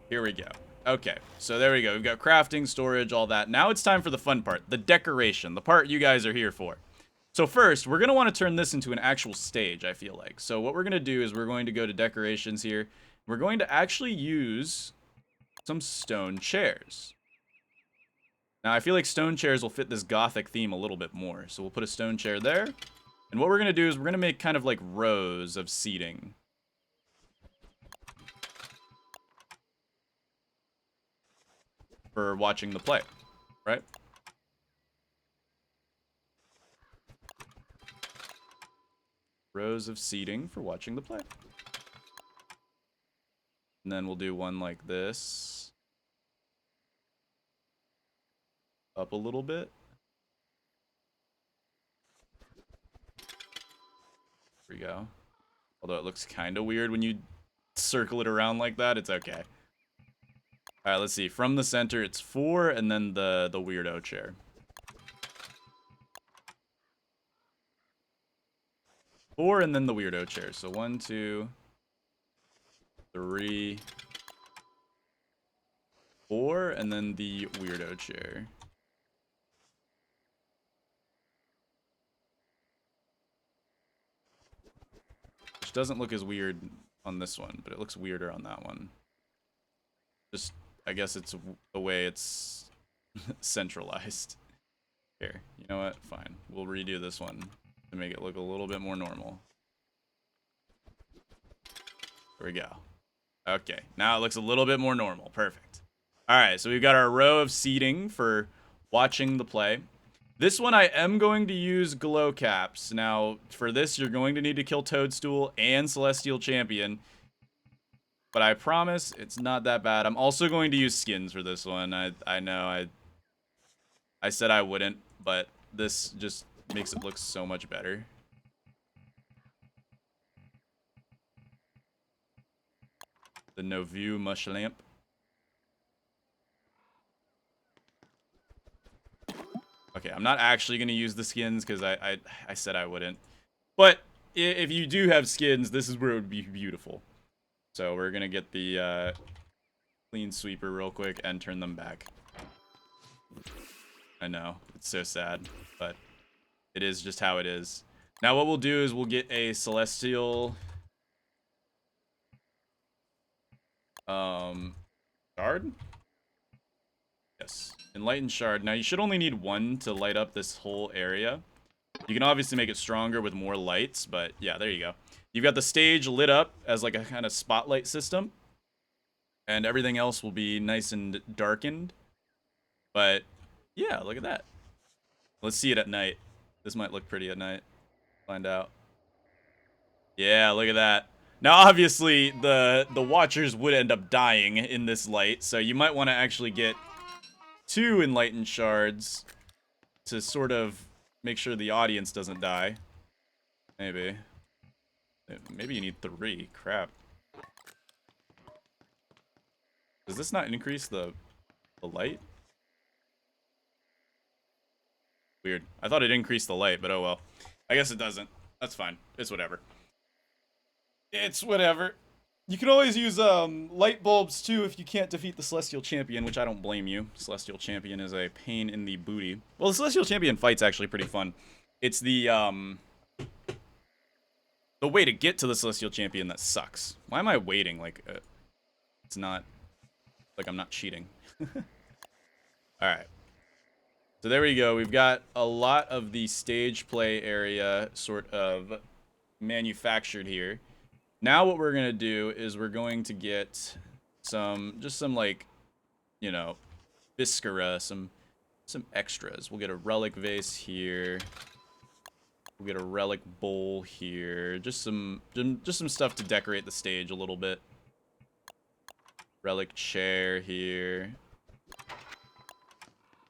Here we go. Okay, so there we go. We've got crafting, storage, all that. Now it's time for the fun part. The decoration. The part you guys are here for. So first, we're going to want to turn this into an actual stage, I feel like. So what we're going to do is we're going to go to decorations here. We're going to actually use some stone chairs. Now, I feel like stone chairs will fit this gothic theme a little bit more. So we'll put a stone chair there. And what we're going to do is we're going to make kind of like rows of seating. For watching the play, right? Rows of seating for watching the play. And then we'll do one like this. Up a little bit. There we go. Although it looks kind of weird when you circle it around like that, it's okay. Alright, let's see. From the center, it's 4, and then the weirdo chair. 4, and then the weirdo chair. So 1, 2, 3, 4, and then the weirdo chair. Which doesn't look as weird on this one, but it looks weirder on that one. Just, I guess it's the way it's centralized. Here, you know what? Fine. We'll redo this one to make it look a little bit more normal. There we go. Okay, now it looks a little bit more normal. Perfect. Alright, so we've got our row of seating for watching the play. This one I am going to use glow caps. Now, for this, you're going to need to kill Toadstool and Celestial Champion. But I promise it's not that bad. I'm also going to use skins for this one. I know I said I wouldn't, but this just makes it look so much better. The Novu Mush Lamp. Okay, I'm not actually going to use the skins because I said I wouldn't. But if you do have skins, this is where it would be beautiful. So we're going to get the clean sweeper real quick and turn them back. I know, it's so sad, but it is just how it is. Now what we'll do is we'll get a Celestial shard? Yes. Enlightened shard. Now you should only need 1 to light up this whole area. You can obviously make it stronger with more lights, but yeah, there you go. You've got the stage lit up as like a kind of spotlight system. And everything else will be nice and darkened. But yeah, look at that. Let's see it at night. This might look pretty at night. Find out. Yeah, look at that. Now obviously the watchers would end up dying in this light, so you might want to actually get 2 enlightened shards to sort of make sure the audience doesn't die. Maybe. Maybe you need 3. Crap. Does this not increase the light? Weird. I thought it increased the light, but oh well. I guess it doesn't. That's fine. It's whatever. It's whatever. You can always use light bulbs too if you can't defeat the Celestial Champion, which I don't blame you. Celestial Champion is a pain in the booty. Well, the Celestial Champion fight's actually pretty fun. It's the way to get to the Celestial Champion that sucks. Why am I waiting? Like, it's not like I'm not cheating. Alright. So there we go. We've got a lot of the stage play area sort of manufactured here. Now what we're going to do is we're going to get just some like, you know, viscera, some extras. We'll get a relic vase here. We'll get a relic bowl here. Just some stuff to decorate the stage a little bit. Relic chair here.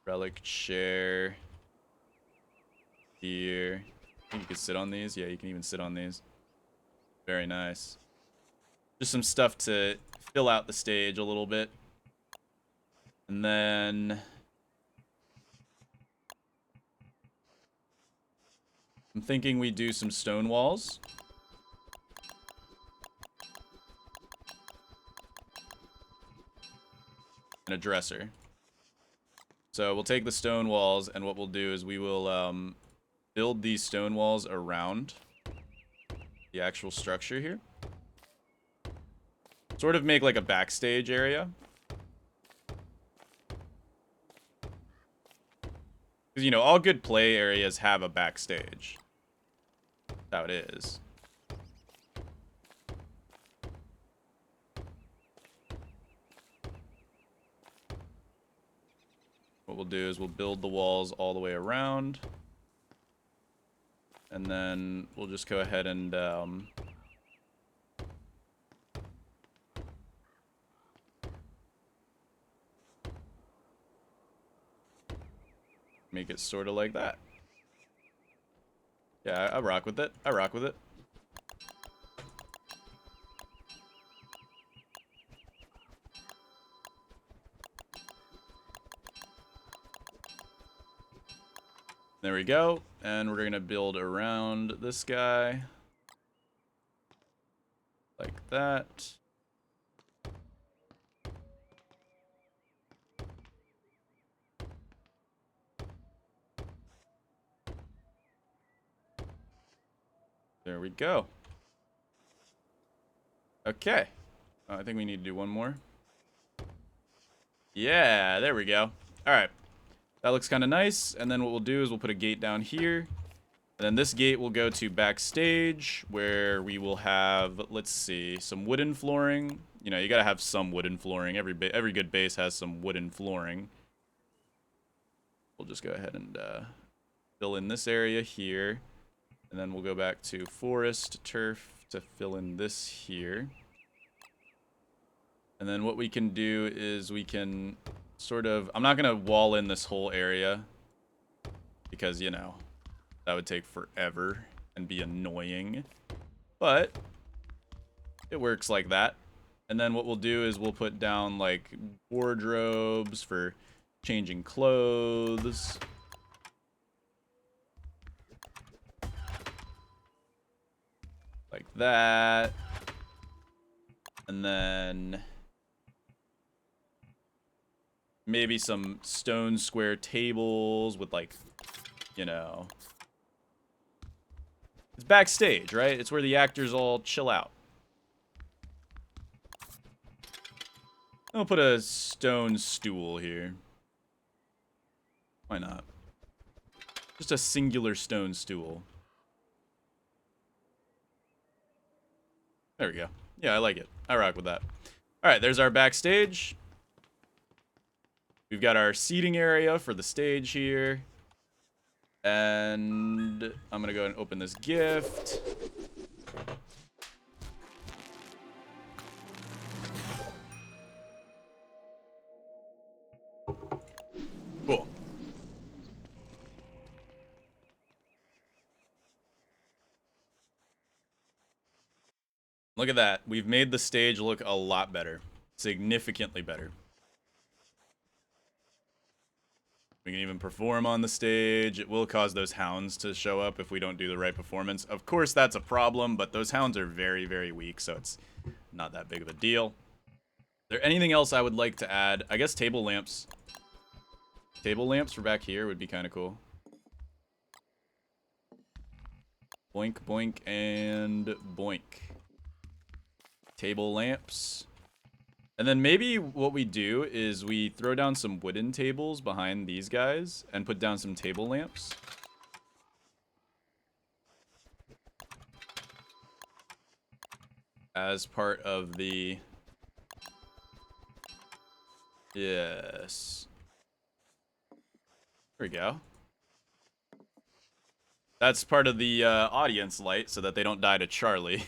Relic chair here. I think you can sit on these. Yeah, you can even sit on these. Very nice. Just some stuff to fill out the stage a little bit. And then I'm thinking we do some stone walls. And a dresser. So we'll take the stone walls, and what we'll do is we will build these stone walls around the actual structure here. Sort of make like a backstage area. Because, you know, all good play areas have a backstage. That's how it is. What we'll do is we'll build the walls all the way around. And then we'll just go ahead and make it sort of like that. Yeah, I rock with it. I rock with it. There we go. And we're going to build around this guy. Like that. There we go. Okay. I think we need to do one more. Yeah, there we go. All right. That looks kind of nice. And then what we'll do is we'll put a gate down here. And then this gate will go to backstage, where we will have, let's see, some wooden flooring. You know, you got to have some wooden flooring. Every good base has some wooden flooring. We'll just go ahead and fill in this area here. And then we'll go back to forest turf to fill in this here. And then what we can do is we can sort of... I'm not going to wall in this whole area. Because, you know, that would take forever and be annoying. But it works like that. And then what we'll do is we'll put down, like, wardrobes for changing clothes. Like that. And then maybe some stone square tables with, like, you know, it's backstage, right? It's where the actors all chill out. I'll put a stone stool here. Why not? Just a singular stone stool. There we go. Yeah, I like it. I rock with that. All right, there's our backstage. We've got our seating area for the stage here. And I'm going to go and open this gift. Cool. Look at that. We've made the stage look a lot better. Significantly better. We can even perform on the stage. It will cause those hounds to show up if we don't do the right performance. Of course, that's a problem, but those hounds are very, very weak, so it's not that big of a deal. Is there anything else I would like to add? I guess table lamps. Table lamps for back here would be kind of cool. Boink, boink, and boink. Table lamps. And then maybe what we do is we throw down some wooden tables behind these guys and put down some table lamps. As part of the... Yes. There we go. That's part of the audience light so that they don't die to Charlie.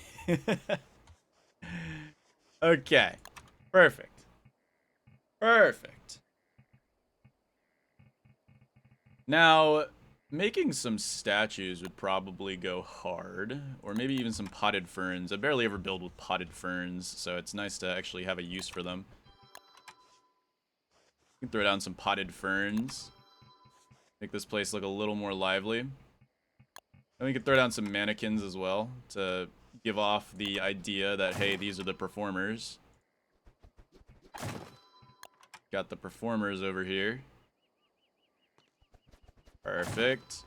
Okay. Perfect. Perfect. Now, making some statues would probably go hard. Or maybe even some potted ferns. I barely ever build with potted ferns, so it's nice to actually have a use for them. You can throw down some potted ferns. Make this place look a little more lively. And we can throw down some mannequins as well to give off the idea that, hey, these are the performers. Got the performers over here. Perfect.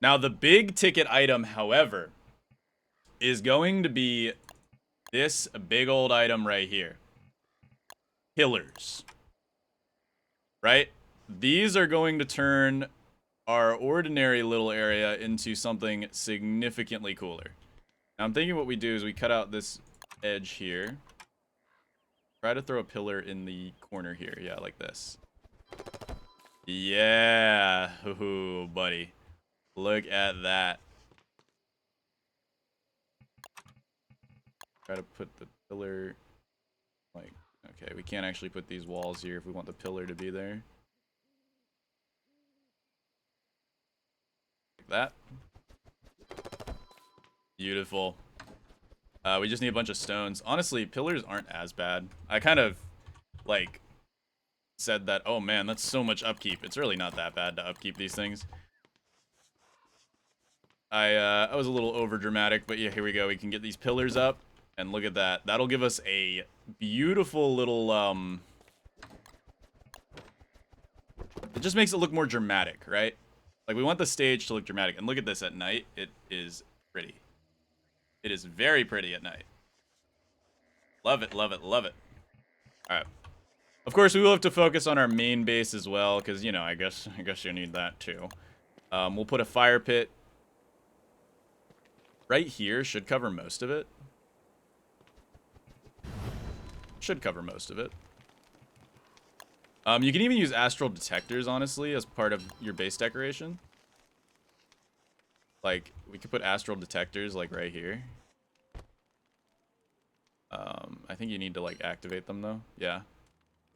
Now, the big ticket item, however, is going to be this big old item right here. Pillars. Right? These are going to turn our ordinary little area into something significantly cooler. Now, I'm thinking what we do is we cut out this edge here. Try to throw a pillar in the corner here. Yeah, like this. Yeah. Ooh, buddy. Look at that. Try to put the pillar... Like, okay, we can't actually put these walls here if we want the pillar to be there. Like that. Beautiful. We just need a bunch of stones. Honestly, pillars aren't as bad. I kind of, like, said that, oh man, that's so much upkeep. It's really not that bad to upkeep these things. I was a little over dramatic, but yeah, here we go. We can get these pillars up, and look at that. That'll give us a beautiful little, it just makes it look more dramatic, right? Like, we want the stage to look dramatic. And look at this at night. It is pretty. It is very pretty at night. Love it, love it, love it. Alright. Of course, we will have to focus on our main base as well, because, you know, I guess you need that too. We'll put a fire pit right here. Should cover most of it. Should cover most of it. You can even use astral detectors, honestly, as part of your base decoration. Like, we could put astral detectors, like, right here. I think you need to, like, activate them, though. Yeah.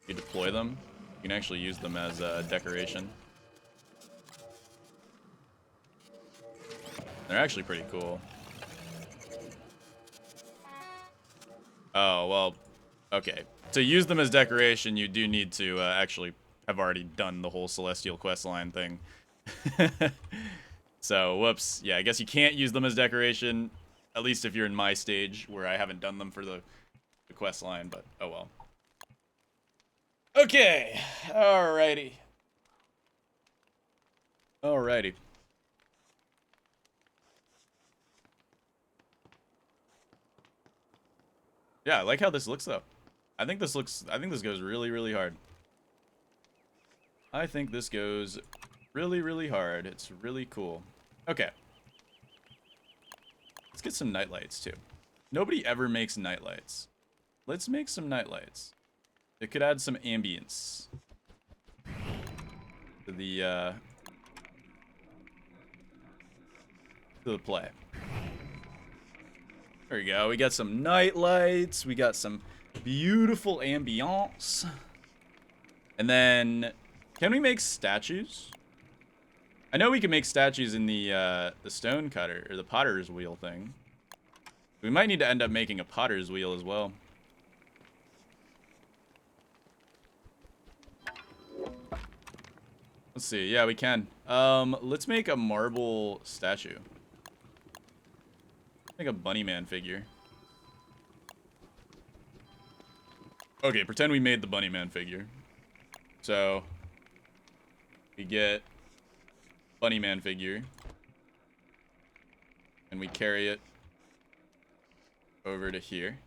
You deploy them. You can actually use them as decoration. They're actually pretty cool. Oh, well, okay. To use them as decoration, you do need to actually have already done the whole Celestial Questline thing. So, whoops. Yeah, I guess you can't use them as decoration, at least if you're in my stage, where I haven't done them for the quest line, but oh well. Okay, alrighty. Alrighty. Yeah, I like how this looks, though. I think this goes really, really hard. I think this goes really, really hard. It's really cool. Okay. Let's get some nightlights, too. Nobody ever makes nightlights. Let's make some nightlights. It could add some ambience to the play. There we go. We got some nightlights. We got some beautiful ambiance. And then, can we make statues? I know we can make statues in the stone cutter, or the potter's wheel thing. We might need to end up making a potter's wheel as well. Let's see. Yeah, we can. Let's make a marble statue. Make a bunny man figure. Okay, pretend we made the bunny man figure. So we get bunny man figure and we carry it over to here.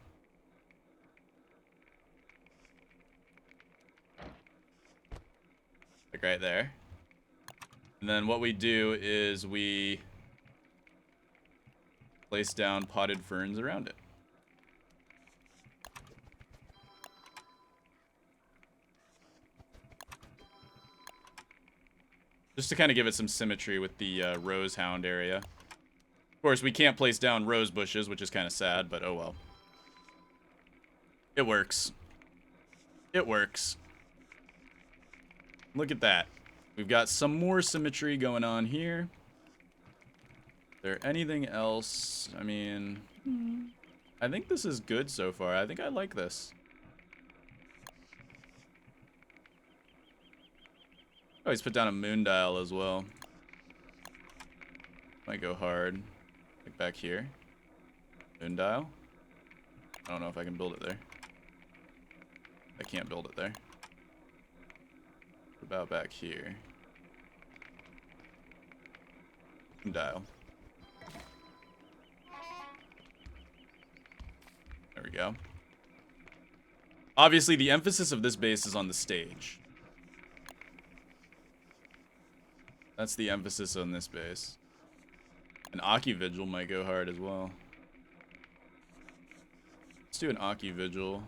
Like right there. And then what we do is we place down potted ferns around it. Just to kind of give it some symmetry with the rose hound area. Of course, we can't place down rose bushes, which is kind of sad, but oh well. It works. It works. Look at that. We've got some more symmetry going on here. Is there anything else? I mean, I think this is good so far. I think I like this. Oh, he's put down a moon dial as well. Might go hard. Like back here. Moon dial. I don't know if I can build it there. I can't build it there. What about back here? Moon dial. There we go. Obviously, the emphasis of this base is on the stage. That's the emphasis on this base. An Aki Vigil might go hard as well. Let's do an Aki Vigil.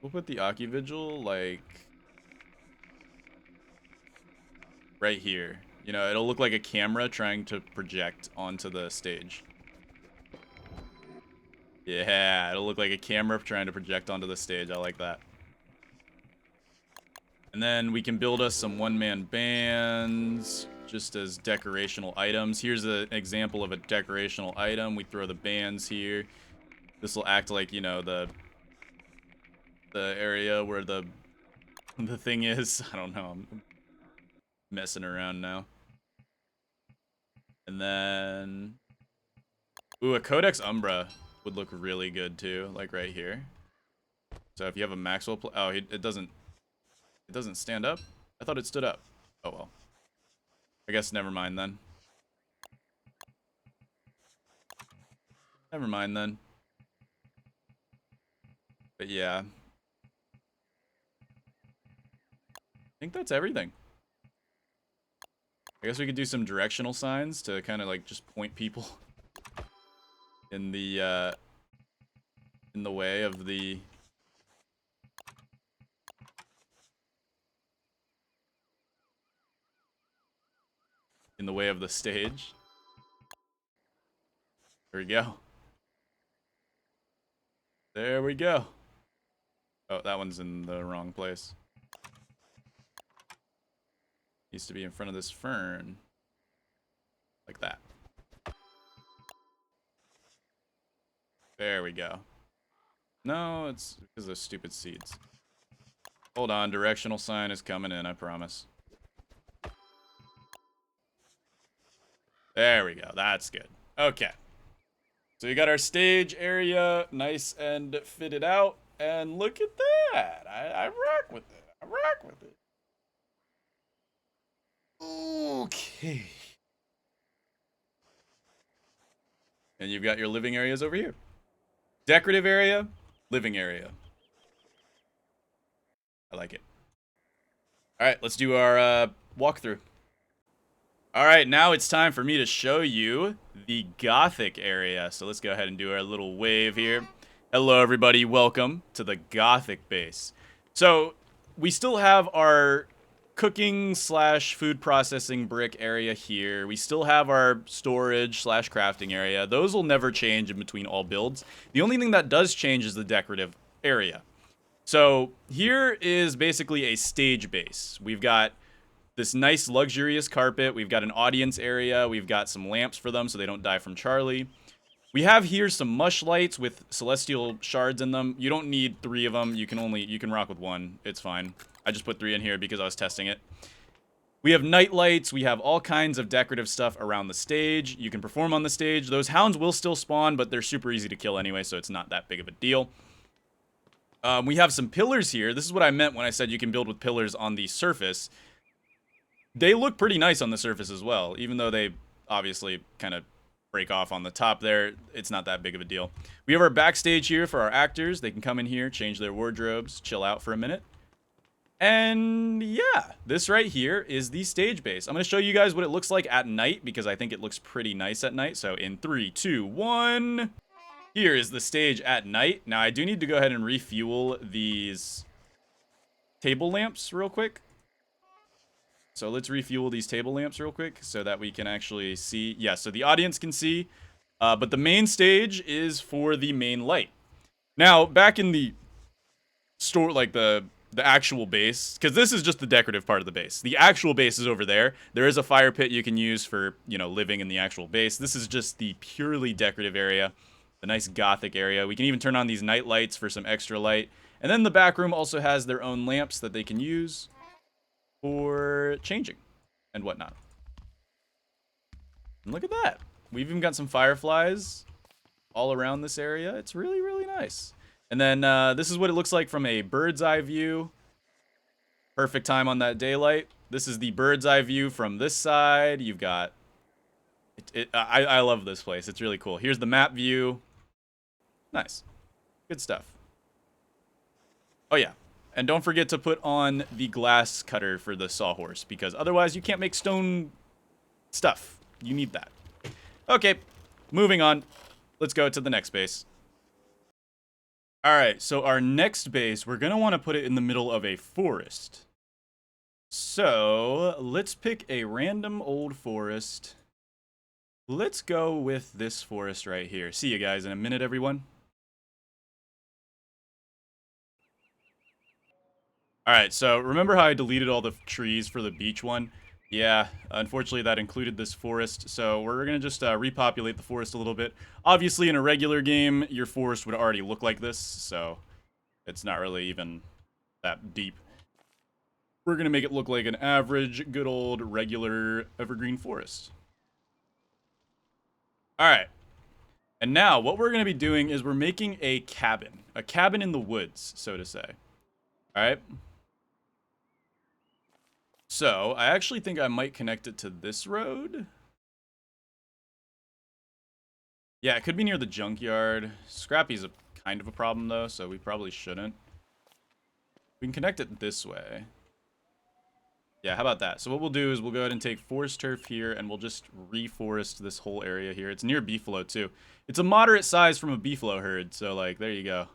We'll put the Aki Vigil, like, right here. You know, it'll look like a camera trying to project onto the stage. Yeah, it'll look like a camera trying to project onto the stage. I like that. And then we can build us some one-man bands just as decorational items. Here's an example of a decorational item. We throw the bands here. This will act like, you know, the area where the thing is. I don't know. I'm messing around now. And then, ooh, a Codex Umbra would look really good too, like right here. So if you have a Maxwell, oh, it doesn't stand up? I thought it stood up. Oh well. I guess never mind then. Never mind then. But yeah. I think that's everything. I guess we could do some directional signs to kind of like just point people in the way of the stage. There we go. There we go. Oh, that one's in the wrong place. Needs to be in front of this fern. Like that. There we go. No, it's because of those stupid seeds. Hold on, directional sign is coming in, I promise. There we go, that's good. Okay. So we got our stage area nice and fitted out. And look at that. I rock with it. I rock with it. Okay. And you've got your living areas over here. Decorative area, living area. I like it. All right, let's do our walkthrough. All right, now it's time for me to show you the Gothic area. So let's go ahead and do our little wave here. Hello, everybody. Welcome to the Gothic base. So we still have our cooking / food processing brick area here. We still have our storage / crafting area. Those will never change in between all builds. The only thing that does change is the decorative area. So here is basically a stage base. We've got this nice luxurious carpet. We've got an audience area. We've got some lamps for them so they don't die from Charlie. We have here some mush lights with celestial shards in them. You don't need 3 of them. You can rock with 1. It's fine. I just put 3 in here because I was testing it. We have night lights. We have all kinds of decorative stuff around the stage. You can perform on the stage. Those hounds will still spawn, but they're super easy to kill anyway, so it's not that big of a deal. We have some pillars here. This is what I meant when I said you can build with pillars on the surface. They look pretty nice on the surface as well, even though they obviously kind of break off on the top there. It's not that big of a deal. We have our backstage here for our actors. They can come in here, change their wardrobes, chill out for a minute. And yeah, this right here is the stage base. I'm going to show you guys what it looks like at night because I think it looks pretty nice at night. So in 3, 2, 1, here is the stage at night. Now I do need to go ahead and refuel these table lamps real quick. So let's refuel these table lamps real quick so that we can actually see. Yeah, so the audience can see, but the main stage is for the main light. Now, back in the store, like the actual base, because this is just the decorative part of the base. The actual base is over there. There is a fire pit you can use for, you know, living in the actual base. This is just the purely decorative area, the nice gothic area. We can even turn on these night lights for some extra light. And then the back room also has their own lamps that they can use for changing and whatnot. And look at that. We've even got some fireflies all around this area. It's really, really nice. And then this is what it looks like from a bird's eye view. Perfect time on that daylight. This is the bird's eye view from this side. You've got... I love this place. It's really cool. Here's the map view. Nice. Good stuff. Oh, yeah. And don't forget to put on the glass cutter for the sawhorse, because otherwise you can't make stone stuff. You need that. Okay, moving on. Let's go to the next base. Alright, so our next base, we're going to want to put it in the middle of a forest. So, let's pick a random old forest. Let's go with this forest right here. See you guys in a minute, everyone. Alright, so remember how I deleted all the trees for the beach one? Yeah, unfortunately that included this forest, so we're going to just repopulate the forest a little bit. Obviously, in a regular game, your forest would already look like this, so it's not really even that deep. We're going to make it look like an average, good old, regular evergreen forest. Alright, and now what we're going to be doing is we're making a cabin in the woods, so to say. Alright. So, I actually think I might connect it to this road. Yeah, it could be near the junkyard. Scrappy's a kind of a problem, though, so we probably shouldn't. We can connect it this way. Yeah, how about that? So what we'll do is we'll go ahead and take forest turf here, and we'll just reforest this whole area here. It's near beefalo, too. It's a moderate size from a beefalo herd, so, like, there you go.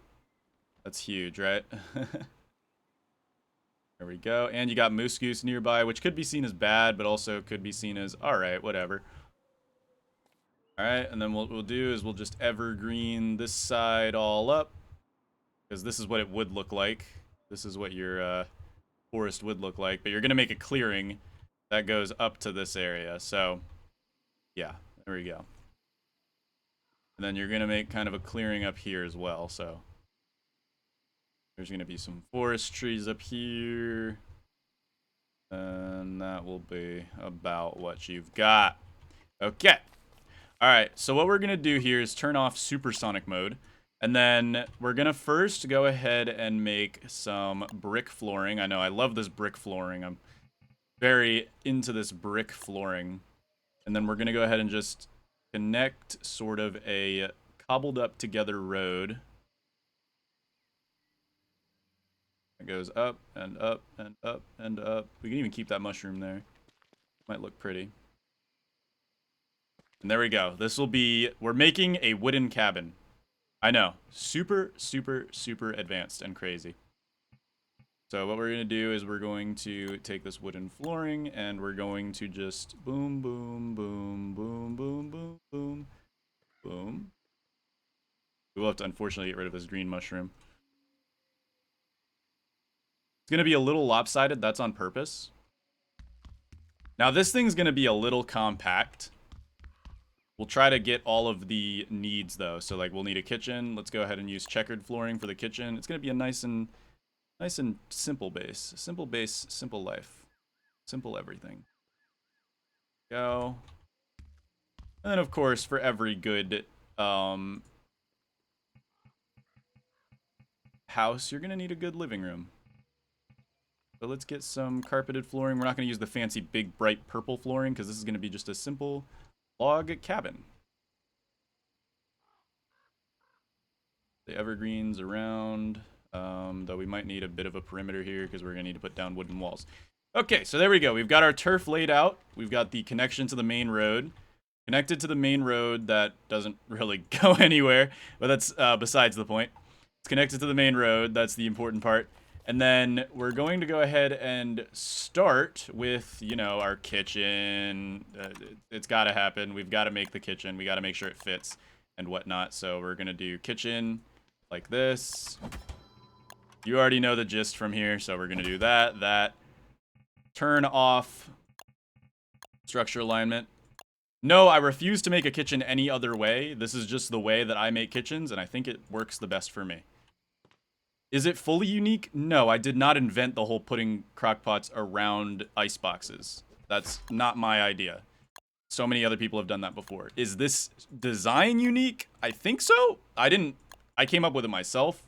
That's huge, right? There we go. And you got moose goose nearby, which could be seen as bad, but also could be seen as, alright, whatever. Alright, and then what we'll do is we'll just evergreen this side all up. Because this is what it would look like. This is what your forest would look like. But you're going to make a clearing that goes up to this area. So, yeah, there we go. And then you're going to make kind of a clearing up here as well, so... There's going to be some forest trees up here. And that will be about what you've got. Okay. Alright, so what we're going to do here is turn off supersonic mode. And then we're going to first go ahead and make some brick flooring. I know, I love this brick flooring. I'm very into this brick flooring. And then we're going to go ahead and just connect sort of a cobbled up together road. It goes up and up and up and up. We can even keep that mushroom there. Might look pretty. And there we go. This will be... We're making a wooden cabin. I know. Super, super, super advanced and crazy. So what we're going to do is we're going to take this wooden flooring and we're going to just boom, boom, boom, boom, boom, boom, boom, boom. We will have to unfortunately get rid of this green mushroom. It's going to be a little lopsided. That's on purpose. Now this thing's going to be a little compact. We'll try to get all of the needs though. So like we'll need a kitchen. Let's go ahead and use checkered flooring for the kitchen. It's going to be a nice and simple base. Simple base, simple life. Simple everything. Go. And then of course for every good house, you're going to need a good living room. So let's get some carpeted flooring. We're not going to use the fancy big bright purple flooring because this is going to be just a simple log cabin. The evergreens around, though we might need a bit of a perimeter here because we're going to need to put down wooden walls. Okay, so there we go. We've got our turf laid out. We've got the connection to the main road. Connected to the main road that doesn't really go anywhere, but that's besides the point. It's connected to the main road. That's the important part. And then we're going to go ahead and start with, you know, our kitchen. It's got to happen. We've got to make the kitchen. We got to make sure it fits and whatnot. So we're going to do kitchen like this. You already know the gist from here. So we're going to do that. Turn off structure alignment. No, I refuse to make a kitchen any other way. This is just the way that I make kitchens, and I think it works the best for me. Is it fully unique? No, I did not invent the whole putting crockpots around ice boxes. That's not my idea. So many other people have done that before. Is this design unique? I think so. I came up with it myself.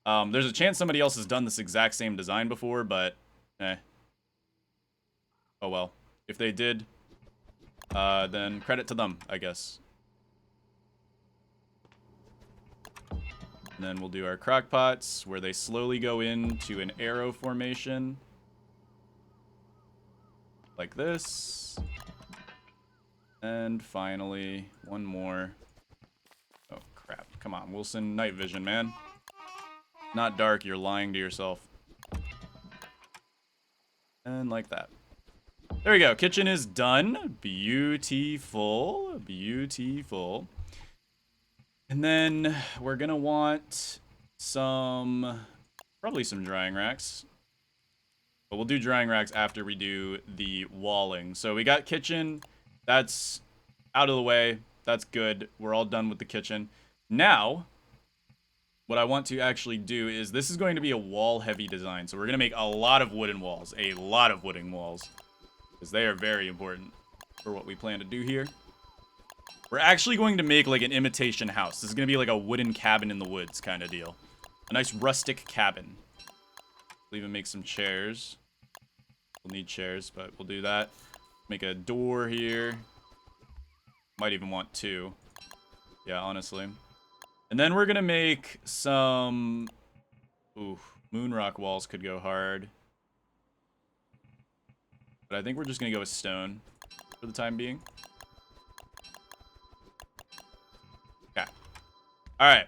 There's a chance somebody else has done this exact same design before, but oh well. If they did, then credit to them, I guess. And then we'll do our crockpots, where they slowly go into an arrow formation. Like this. And finally, one more. Oh, crap. Come on, Wilson. Night vision, man. Not dark, you're lying to yourself. And like that. There we go. Kitchen is done. Beautiful. Beautiful. And then we're going to want probably some drying racks. But we'll do drying racks after we do the walling. So we got kitchen. That's out of the way. That's good. We're all done with the kitchen. Now, what I want to actually do is this is going to be a wall-heavy design. So we're going to make a lot of wooden walls. A lot of wooden walls. Because they are very important for what we plan to do here. We're actually going to make like an imitation house. This is going to be like a wooden cabin in the woods kind of deal. A nice rustic cabin. We'll even make some chairs. We'll need chairs, but we'll do that. Make a door here. Might even want two. Yeah, honestly. And then we're going to make some... Ooh, moon rock walls could go hard. But I think we're just going to go with stone for the time being. Okay. Alright.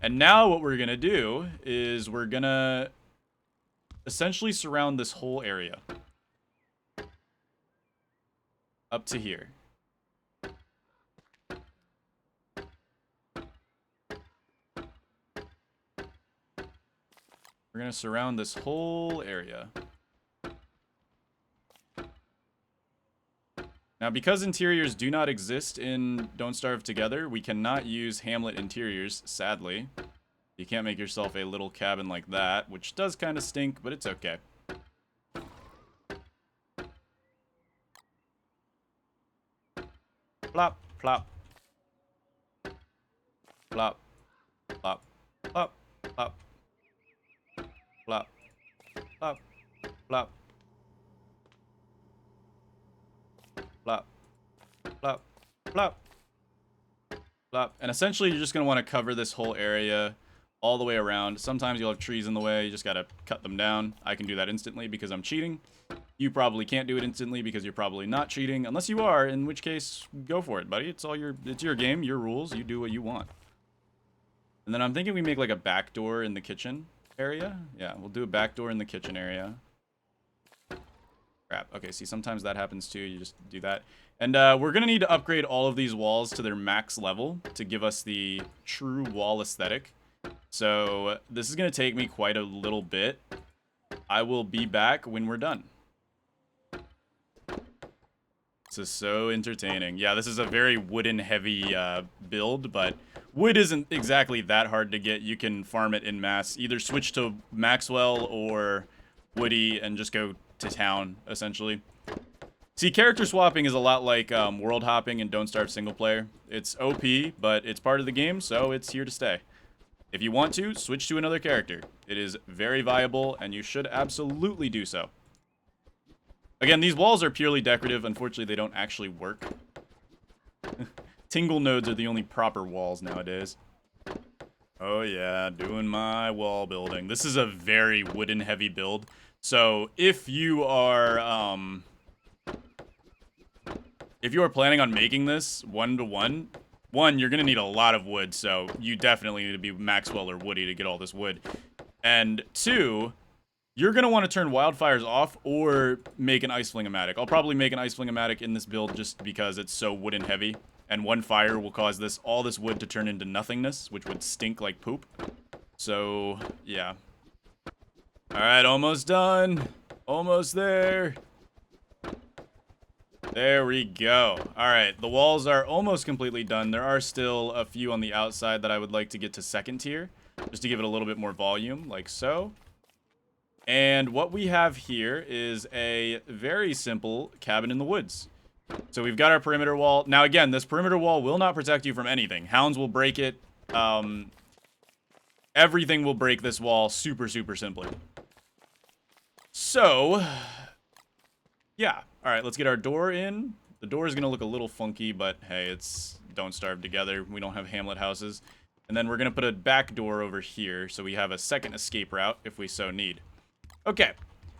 And now what we're going to do is we're going to essentially surround this whole area. Up to here. We're going to surround this whole area. Now, because interiors do not exist in Don't Starve Together, we cannot use Hamlet interiors, sadly. You can't make yourself a little cabin like that, which does kind of stink, but it's okay. Plop, plop. Plop, plop, plop, plop. Plop, plop, plop. Plop, plop, plop, plop. And essentially, you're just going to want to cover this whole area all the way around. Sometimes you'll have trees in the way. You just got to cut them down. I can do that instantly because I'm cheating. You probably can't do it instantly because you're probably not cheating. Unless you are, in which case, go for it, buddy. It's your game, your rules. You do what you want. And then I'm thinking we make like a back door in the kitchen area. Yeah, we'll do a back door in the kitchen area. Crap. Okay, see, sometimes that happens too. You just do that. And we're going to need to upgrade all of these walls to their max level to give us the true wall aesthetic. So this is going to take me quite a little bit. I will be back when we're done. This is so entertaining. Yeah, this is a very wooden heavy build, but wood isn't exactly that hard to get. You can farm it in mass. Either switch to Maxwell or Woody and just go to town, essentially. See, character swapping is a lot like world hopping and Don't Starve single player. It's OP, but it's part of the game, so it's here to stay. If you want to, switch to another character. It is very viable, and you should absolutely do so. Again, these walls are purely decorative. Unfortunately, they don't actually work. Tingle nodes are the only proper walls nowadays. Oh yeah, doing my wall building. This is a very wooden heavy build. So if you are planning on making this 1-to-1, you're gonna need a lot of wood, so you definitely need to be Maxwell or Woody to get all this wood. And 2, you're gonna want to turn wildfires off or make an ice fling-o-matic. I'll probably make an ice fling-o-matic in this build just because it's so wooden heavy. And one fire will cause all this wood to turn into nothingness, which would stink like poop. So, yeah. Alright, almost done. Almost there. There we go. Alright, the walls are almost completely done. There are still a few on the outside that I would like to get to second tier, just to give it a little bit more volume, like so. And what we have here is a very simple cabin in the woods. So we've got our perimeter wall. Now again, this perimeter wall will not protect you from anything. Hounds will break it. Everything will break this wall super, super simply. So, yeah. All right, let's get our door in. The door is going to look a little funky, but hey, it's Don't Starve together. We don't have Hamlet houses. And then we're going to put a back door over here so we have a second escape route if we so need. Okay,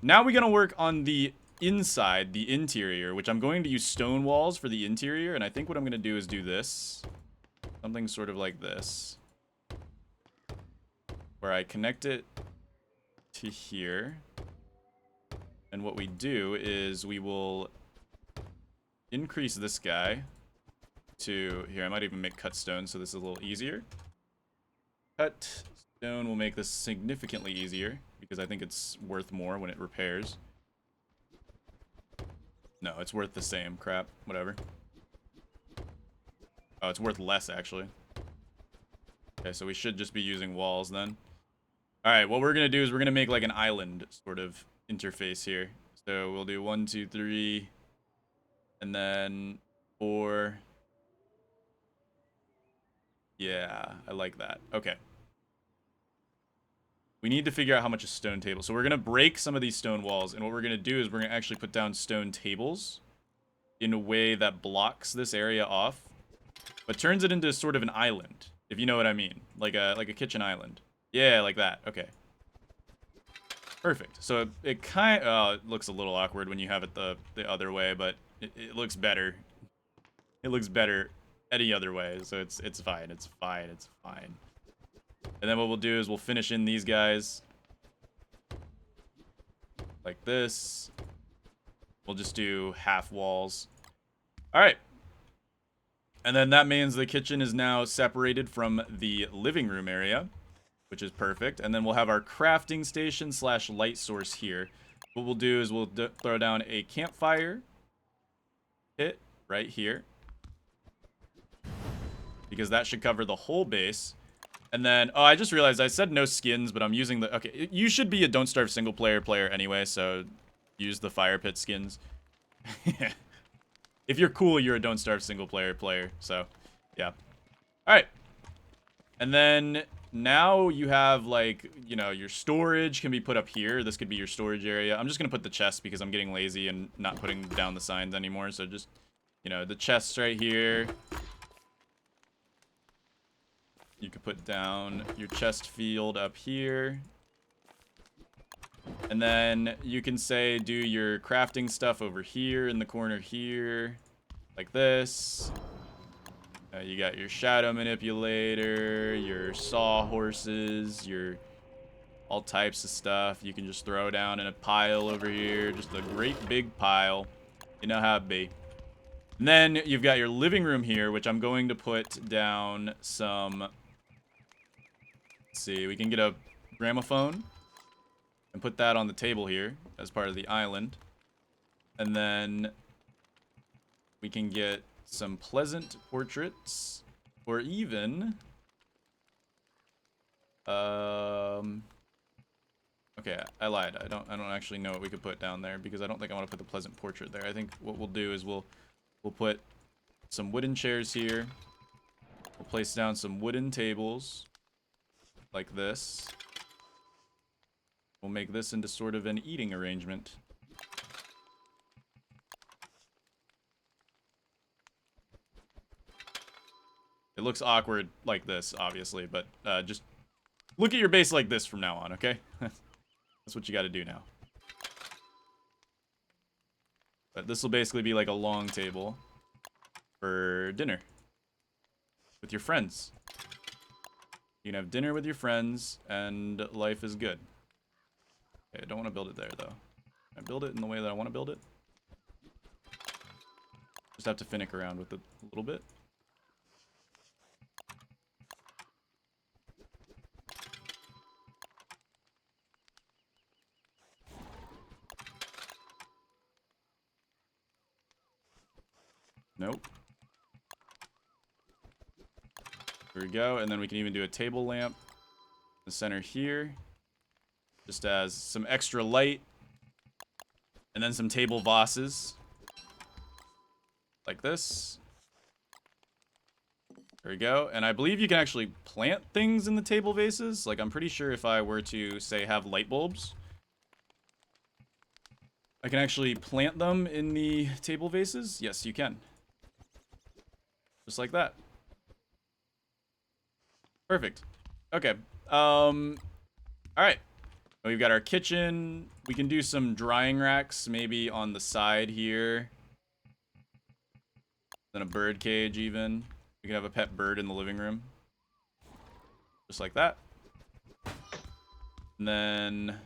now we're going to work on the inside, the interior, which I'm going to use stone walls for the interior, and I think what I'm going to do is do this. Something sort of like this. Where I connect it to here. And what we do is we will increase this guy to here. I might even make cut stone so this is a little easier. Cut stone will make this significantly easier because I think it's worth more when it repairs. No, it's worth the same. Crap. Whatever. Oh, it's worth less, actually. Okay, so we should just be using walls then. Alright, what we're going to do is we're going to make like an island sort of interface here. So we'll do 1, 2, 3, and then 4. Yeah, I like that. Okay. We need to figure out how much a stone table. So we're going to break some of these stone walls, and what we're going to do is we're going to actually put down stone tables in a way that blocks this area off, but turns it into sort of an island, if you know what I mean. Like a kitchen island. Yeah, like that. Okay. Perfect. So it kind of it looks a little awkward when you have it the other way, but it looks better. It looks better any other way, so it's fine. It's fine. It's fine. And then what we'll do is we'll finish in these guys like this. We'll just do half walls. All right. And then that means the kitchen is now separated from the living room area, which is perfect. And then we'll have our crafting station / light source here. What we'll do is we'll throw down a campfire pit right here, because that should cover the whole base. And then, oh, I just realized I said no skins, but I'm using the, okay, you should be a Don't Starve single player anyway, so use the fire pit skins. If you're cool, you're a Don't Starve single player, so yeah. All right. And then now you have, like, you know, your storage can be put up here. This could be your storage area. I'm just going to put the chests because I'm getting lazy and not putting down the signs anymore. So just, you know, the chests right here. You could put down your chest field up here. And then you can say do your crafting stuff over here in the corner here. Like this. You got your shadow manipulator, your sawhorses, your all types of stuff. You can just throw down in a pile over here. Just a great big pile. You know how it be. And then you've got your living room here, which I'm going to put down some... Let's see, we can get a gramophone and put that on the table here as part of the island. And then we can get some pleasant portraits, or even, okay, I lied. I don't actually know what we could put down there because I don't think I want to put the pleasant portrait there. I think what we'll do is we'll put some wooden chairs here. We'll place down some wooden tables like this. We'll make this into sort of an eating arrangement. It looks awkward like this, obviously, but just look at your base like this from now on, okay? That's what you got to do now. But this will basically be like a long table for dinner with your friends. You can have dinner with your friends, and life is good. Okay, I don't want to build it there, though. Can I build it in the way that I want to build it? Just have to finick around with it a little bit. Nope. There we go, and then we can even do a table lamp in the center here. Just as some extra light. And then some table vases. Like this. There we go. And I believe you can actually plant things in the table vases. Like, I'm pretty sure if I were to, say, have light bulbs, I can actually plant them in the table vases. Yes, you can. Just like that. Perfect. Okay. Alright. We've got our kitchen. We can do some drying racks maybe on the side here. Then a bird cage even. We can have a pet bird in the living room. Just like that. And then...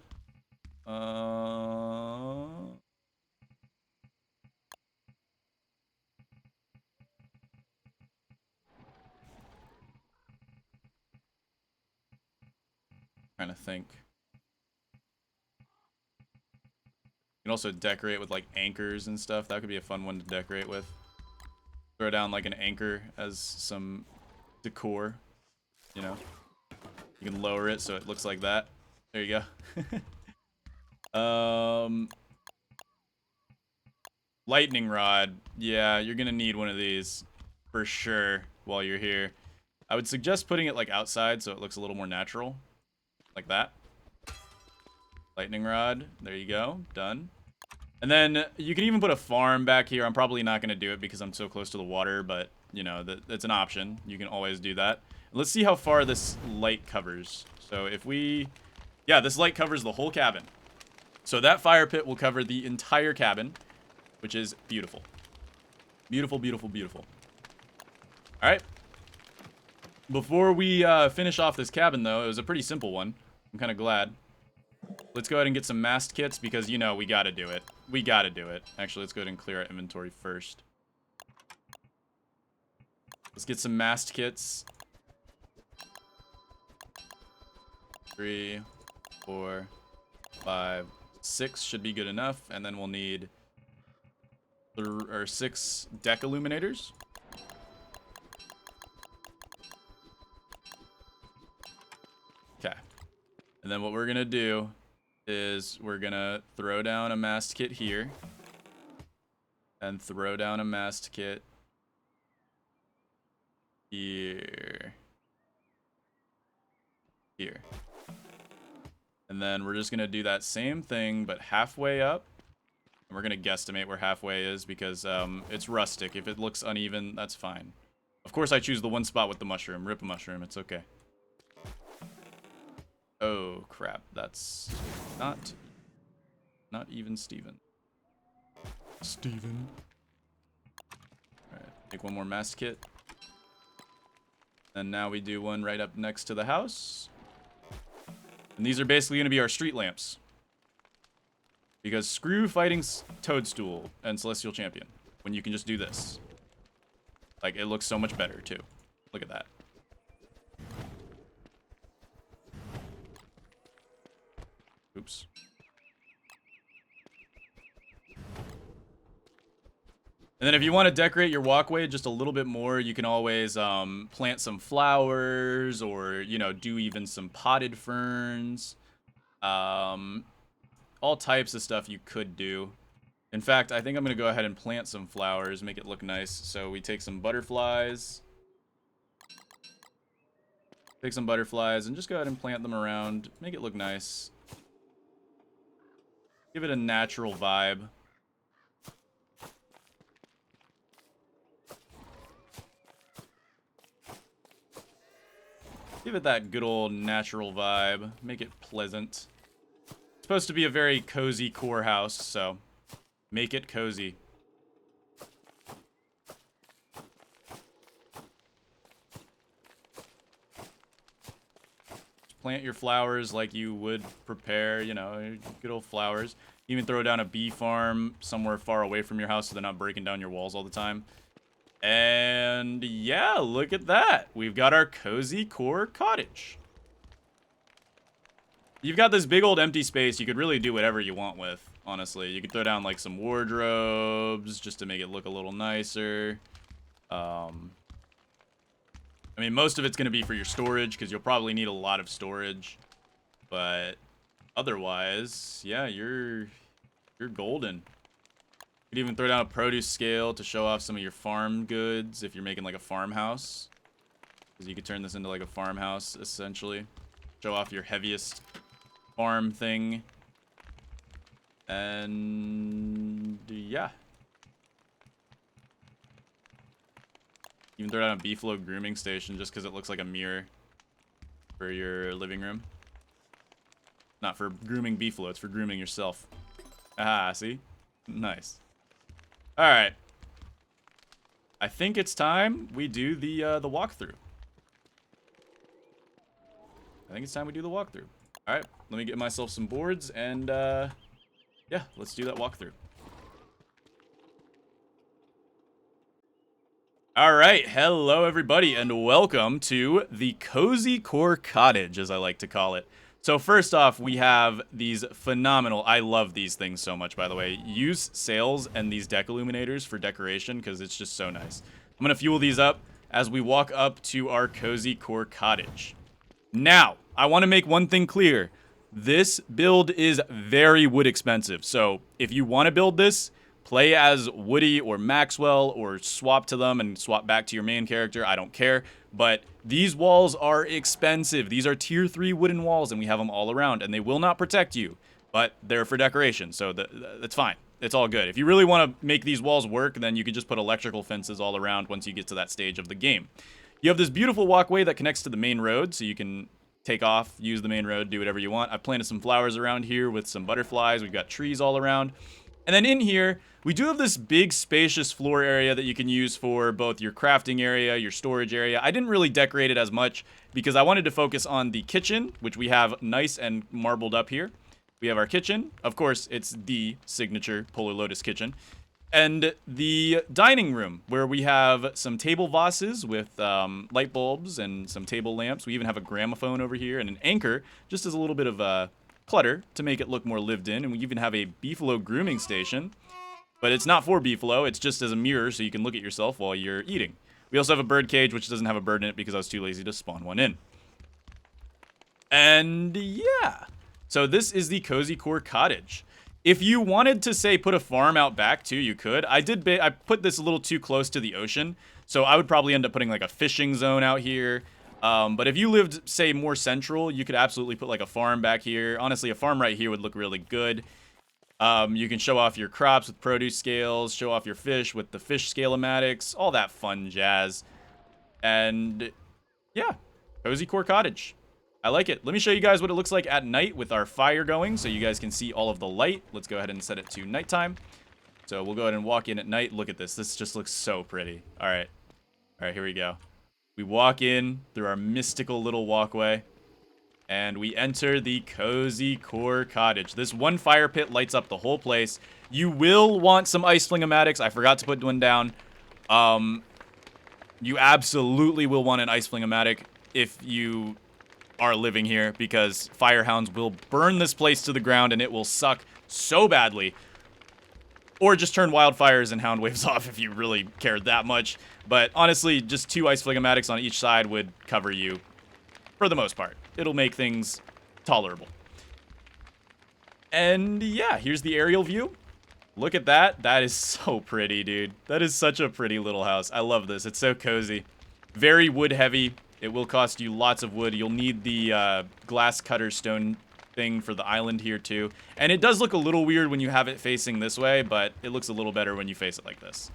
trying to think. You can also decorate with like anchors and stuff. That could be a fun one to decorate with. Throw down like an anchor as some decor. You know. You can lower it so it looks like that. There you go. Lightning rod. Yeah, you're gonna need one of these for sure while you're here. I would suggest putting it like outside so it looks a little more natural. Like that. Lightning rod. There you go. Done. And then you can even put a farm back here. I'm probably not going to do it because I'm so close to the water, but, you know, that's an option. You can always do that. Let's see how far this light covers. So if we... Yeah, this light covers the whole cabin. So that fire pit will cover the entire cabin, which is beautiful. Beautiful, beautiful, beautiful. All right. Before we finish off this cabin, though, it was a pretty simple one. I'm kind of glad. Let's go ahead and get some mast kits because, you know, we got to do it. We got to do it. Actually, let's go ahead and clear our inventory first. Let's get some mast kits. 3, 4, 5, 6 should be good enough. And then we'll need 6 deck illuminators. Okay. And then what we're going to do is we're going to throw down a mast kit here. And throw down a mast kit here. Here. And then we're just going to do that same thing, but halfway up. And we're going to guesstimate where halfway is because it's rustic. If it looks uneven, that's fine. Of course, I choose the one spot with the mushroom. Rip a mushroom. It's okay. Oh, crap. That's not even Steven. Steven. Alright, take one more mast kit. And now we do one right up next to the house. And these are basically going to be our street lamps. Because screw fighting Toadstool and Celestial Champion when you can just do this. Like, it looks so much better, too. Look at that. Oops. And then if you want to decorate your walkway just a little bit more, you can always plant some flowers or, you know, do even some potted ferns. All types of stuff you could do. In fact, I think I'm going to go ahead and plant some flowers, make it look nice. So we take some butterflies. Take some butterflies and just go ahead and plant them around. Make it look nice. Give it a natural vibe. Give it that good old natural vibe. Make it pleasant. It's supposed to be a very cozy core house, so make it cozy. Plant your flowers like you would prepare, you know, good old flowers. Even throw down a bee farm somewhere far away from your house so they're not breaking down your walls all the time. And yeah, look at that. We've got our cozy core cottage. You've got this big old empty space you could really do whatever you want with, honestly. You could throw down like some wardrobes just to make it look a little nicer. I mean, most of it's going to be for your storage because you'll probably need a lot of storage. But otherwise, yeah, you're golden. You could even throw down a produce scale to show off some of your farm goods if you're making like a farmhouse. Because you could turn this into like a farmhouse, essentially. Show off your heaviest farm thing. And yeah. Even throw down a beefalo grooming station just because it looks like a mirror for your living room. Not for grooming beefalo, it's for grooming yourself. Ah, see? Nice. Alright. I think it's time we do the walkthrough. Alright, let me get myself some boards and, yeah, let's do that walkthrough. Alright, hello everybody, and welcome to the Cozy Core Cottage, as I like to call it. So first off, we have these phenomenal, I love these things so much, by the way, use sails and these deck illuminators for decoration, because it's just so nice. I'm going to fuel these up as we walk up to our Cozy Core Cottage. Now, I want to make one thing clear. This build is very wood expensive, so if you want to build this, play as Woody or Maxwell or swap to them and swap back to your main character. I don't care. But these walls are expensive. These are tier 3 wooden walls and we have them all around and they will not protect you. But they're for decoration, so that's fine. It's all good. If you really want to make these walls work, then you can just put electrical fences all around once you get to that stage of the game. You have this beautiful walkway that connects to the main road, so you can take off, use the main road, do whatever you want. I've planted some flowers around here with some butterflies. We've got trees all around. And then in here, we do have this big spacious floor area that you can use for both your crafting area, your storage area. I didn't really decorate it as much because I wanted to focus on the kitchen, which we have nice and marbled up here. We have our kitchen. Of course, it's the signature Polarlotus kitchen. And the dining room, where we have some table vases with light bulbs and some table lamps. We even have a gramophone over here and an anchor, just as a little bit of clutter to make it look more lived in. And we even have a beefalo grooming station, but it's not for beefalo, it's just as a mirror so you can look at yourself while you're eating. We also have a bird cage, which doesn't have a bird in it because I was too lazy to spawn one in. And yeah, so this is the Cozy Core Cottage. If you wanted to, say, put a farm out back too, you could. I put this a little too close to the ocean, so I would probably end up putting like a fishing zone out here. But if you lived, say, more central, you could absolutely put like a farm back here. Honestly, a farm right here would look really good. You can show off your crops with produce scales, show off your fish with the fish scale-o-matics, all that fun jazz. And yeah, Cozy Core Cottage. I like it. Let me show you guys what it looks like at night with our fire going so you guys can see all of the light. Let's go ahead and set it to nighttime. So we'll go ahead and walk in at night. Look at this. This just looks so pretty. All right. All right, here we go. We walk in through our mystical little walkway, and we enter the Cozy Core Cottage. This one fire pit lights up the whole place. You will want some ice fling-o-matics. I forgot to put one down. You absolutely will want an ice fling-o-matic if you are living here, because firehounds will burn this place to the ground, and it will suck so badly. Or just turn wildfires and hound waves off if you really cared that much. But honestly, just 2 ice phlegmatics on each side would cover you for the most part. It'll make things tolerable. And yeah, here's the aerial view. Look at that. That is so pretty, dude. That is such a pretty little house. I love this. It's so cozy. Very wood heavy. It will cost you lots of wood. You'll need the glass cutter stone thing for the island here too. And it does look a little weird when you have it facing this way, but it looks a little better when you face it like this.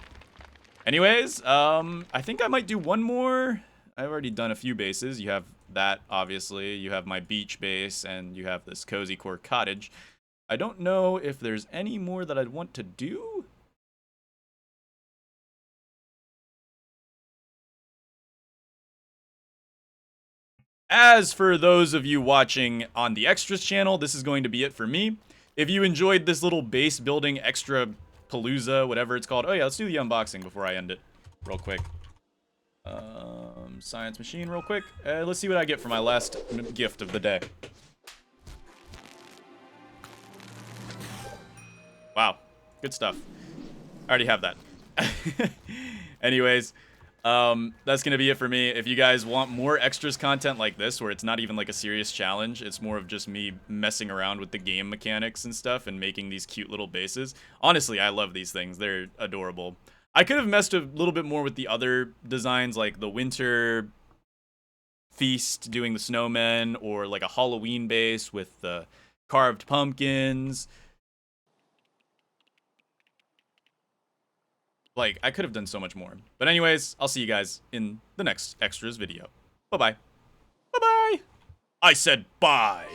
Anyways, I think I might do one more. I've already done a few bases. You have that, obviously. You have my beach base, and you have this cozy core cottage. I don't know if there's any more that I'd want to do. As for those of you watching on the extras channel, this is going to be it for me. If you enjoyed this little base building extra palooza, whatever it's called. Oh yeah, let's do the unboxing before I end it real quick. Science machine real quick. Let's see what I get for my last gift of the day. Wow, good stuff. I already have that. Anyways, that's gonna be it for me. If you guys want more extras content like this, where it's not even like a serious challenge, it's more of just me messing around with the game mechanics and stuff and making these cute little bases. Honestly, I love these things. They're adorable. I could have messed a little bit more with the other designs, like the winter feast doing the snowmen, or like a Halloween base with the carved pumpkins. Like, I could have done so much more. But anyways, I'll see you guys in the next extras video. Bye-bye. Bye-bye. I said bye.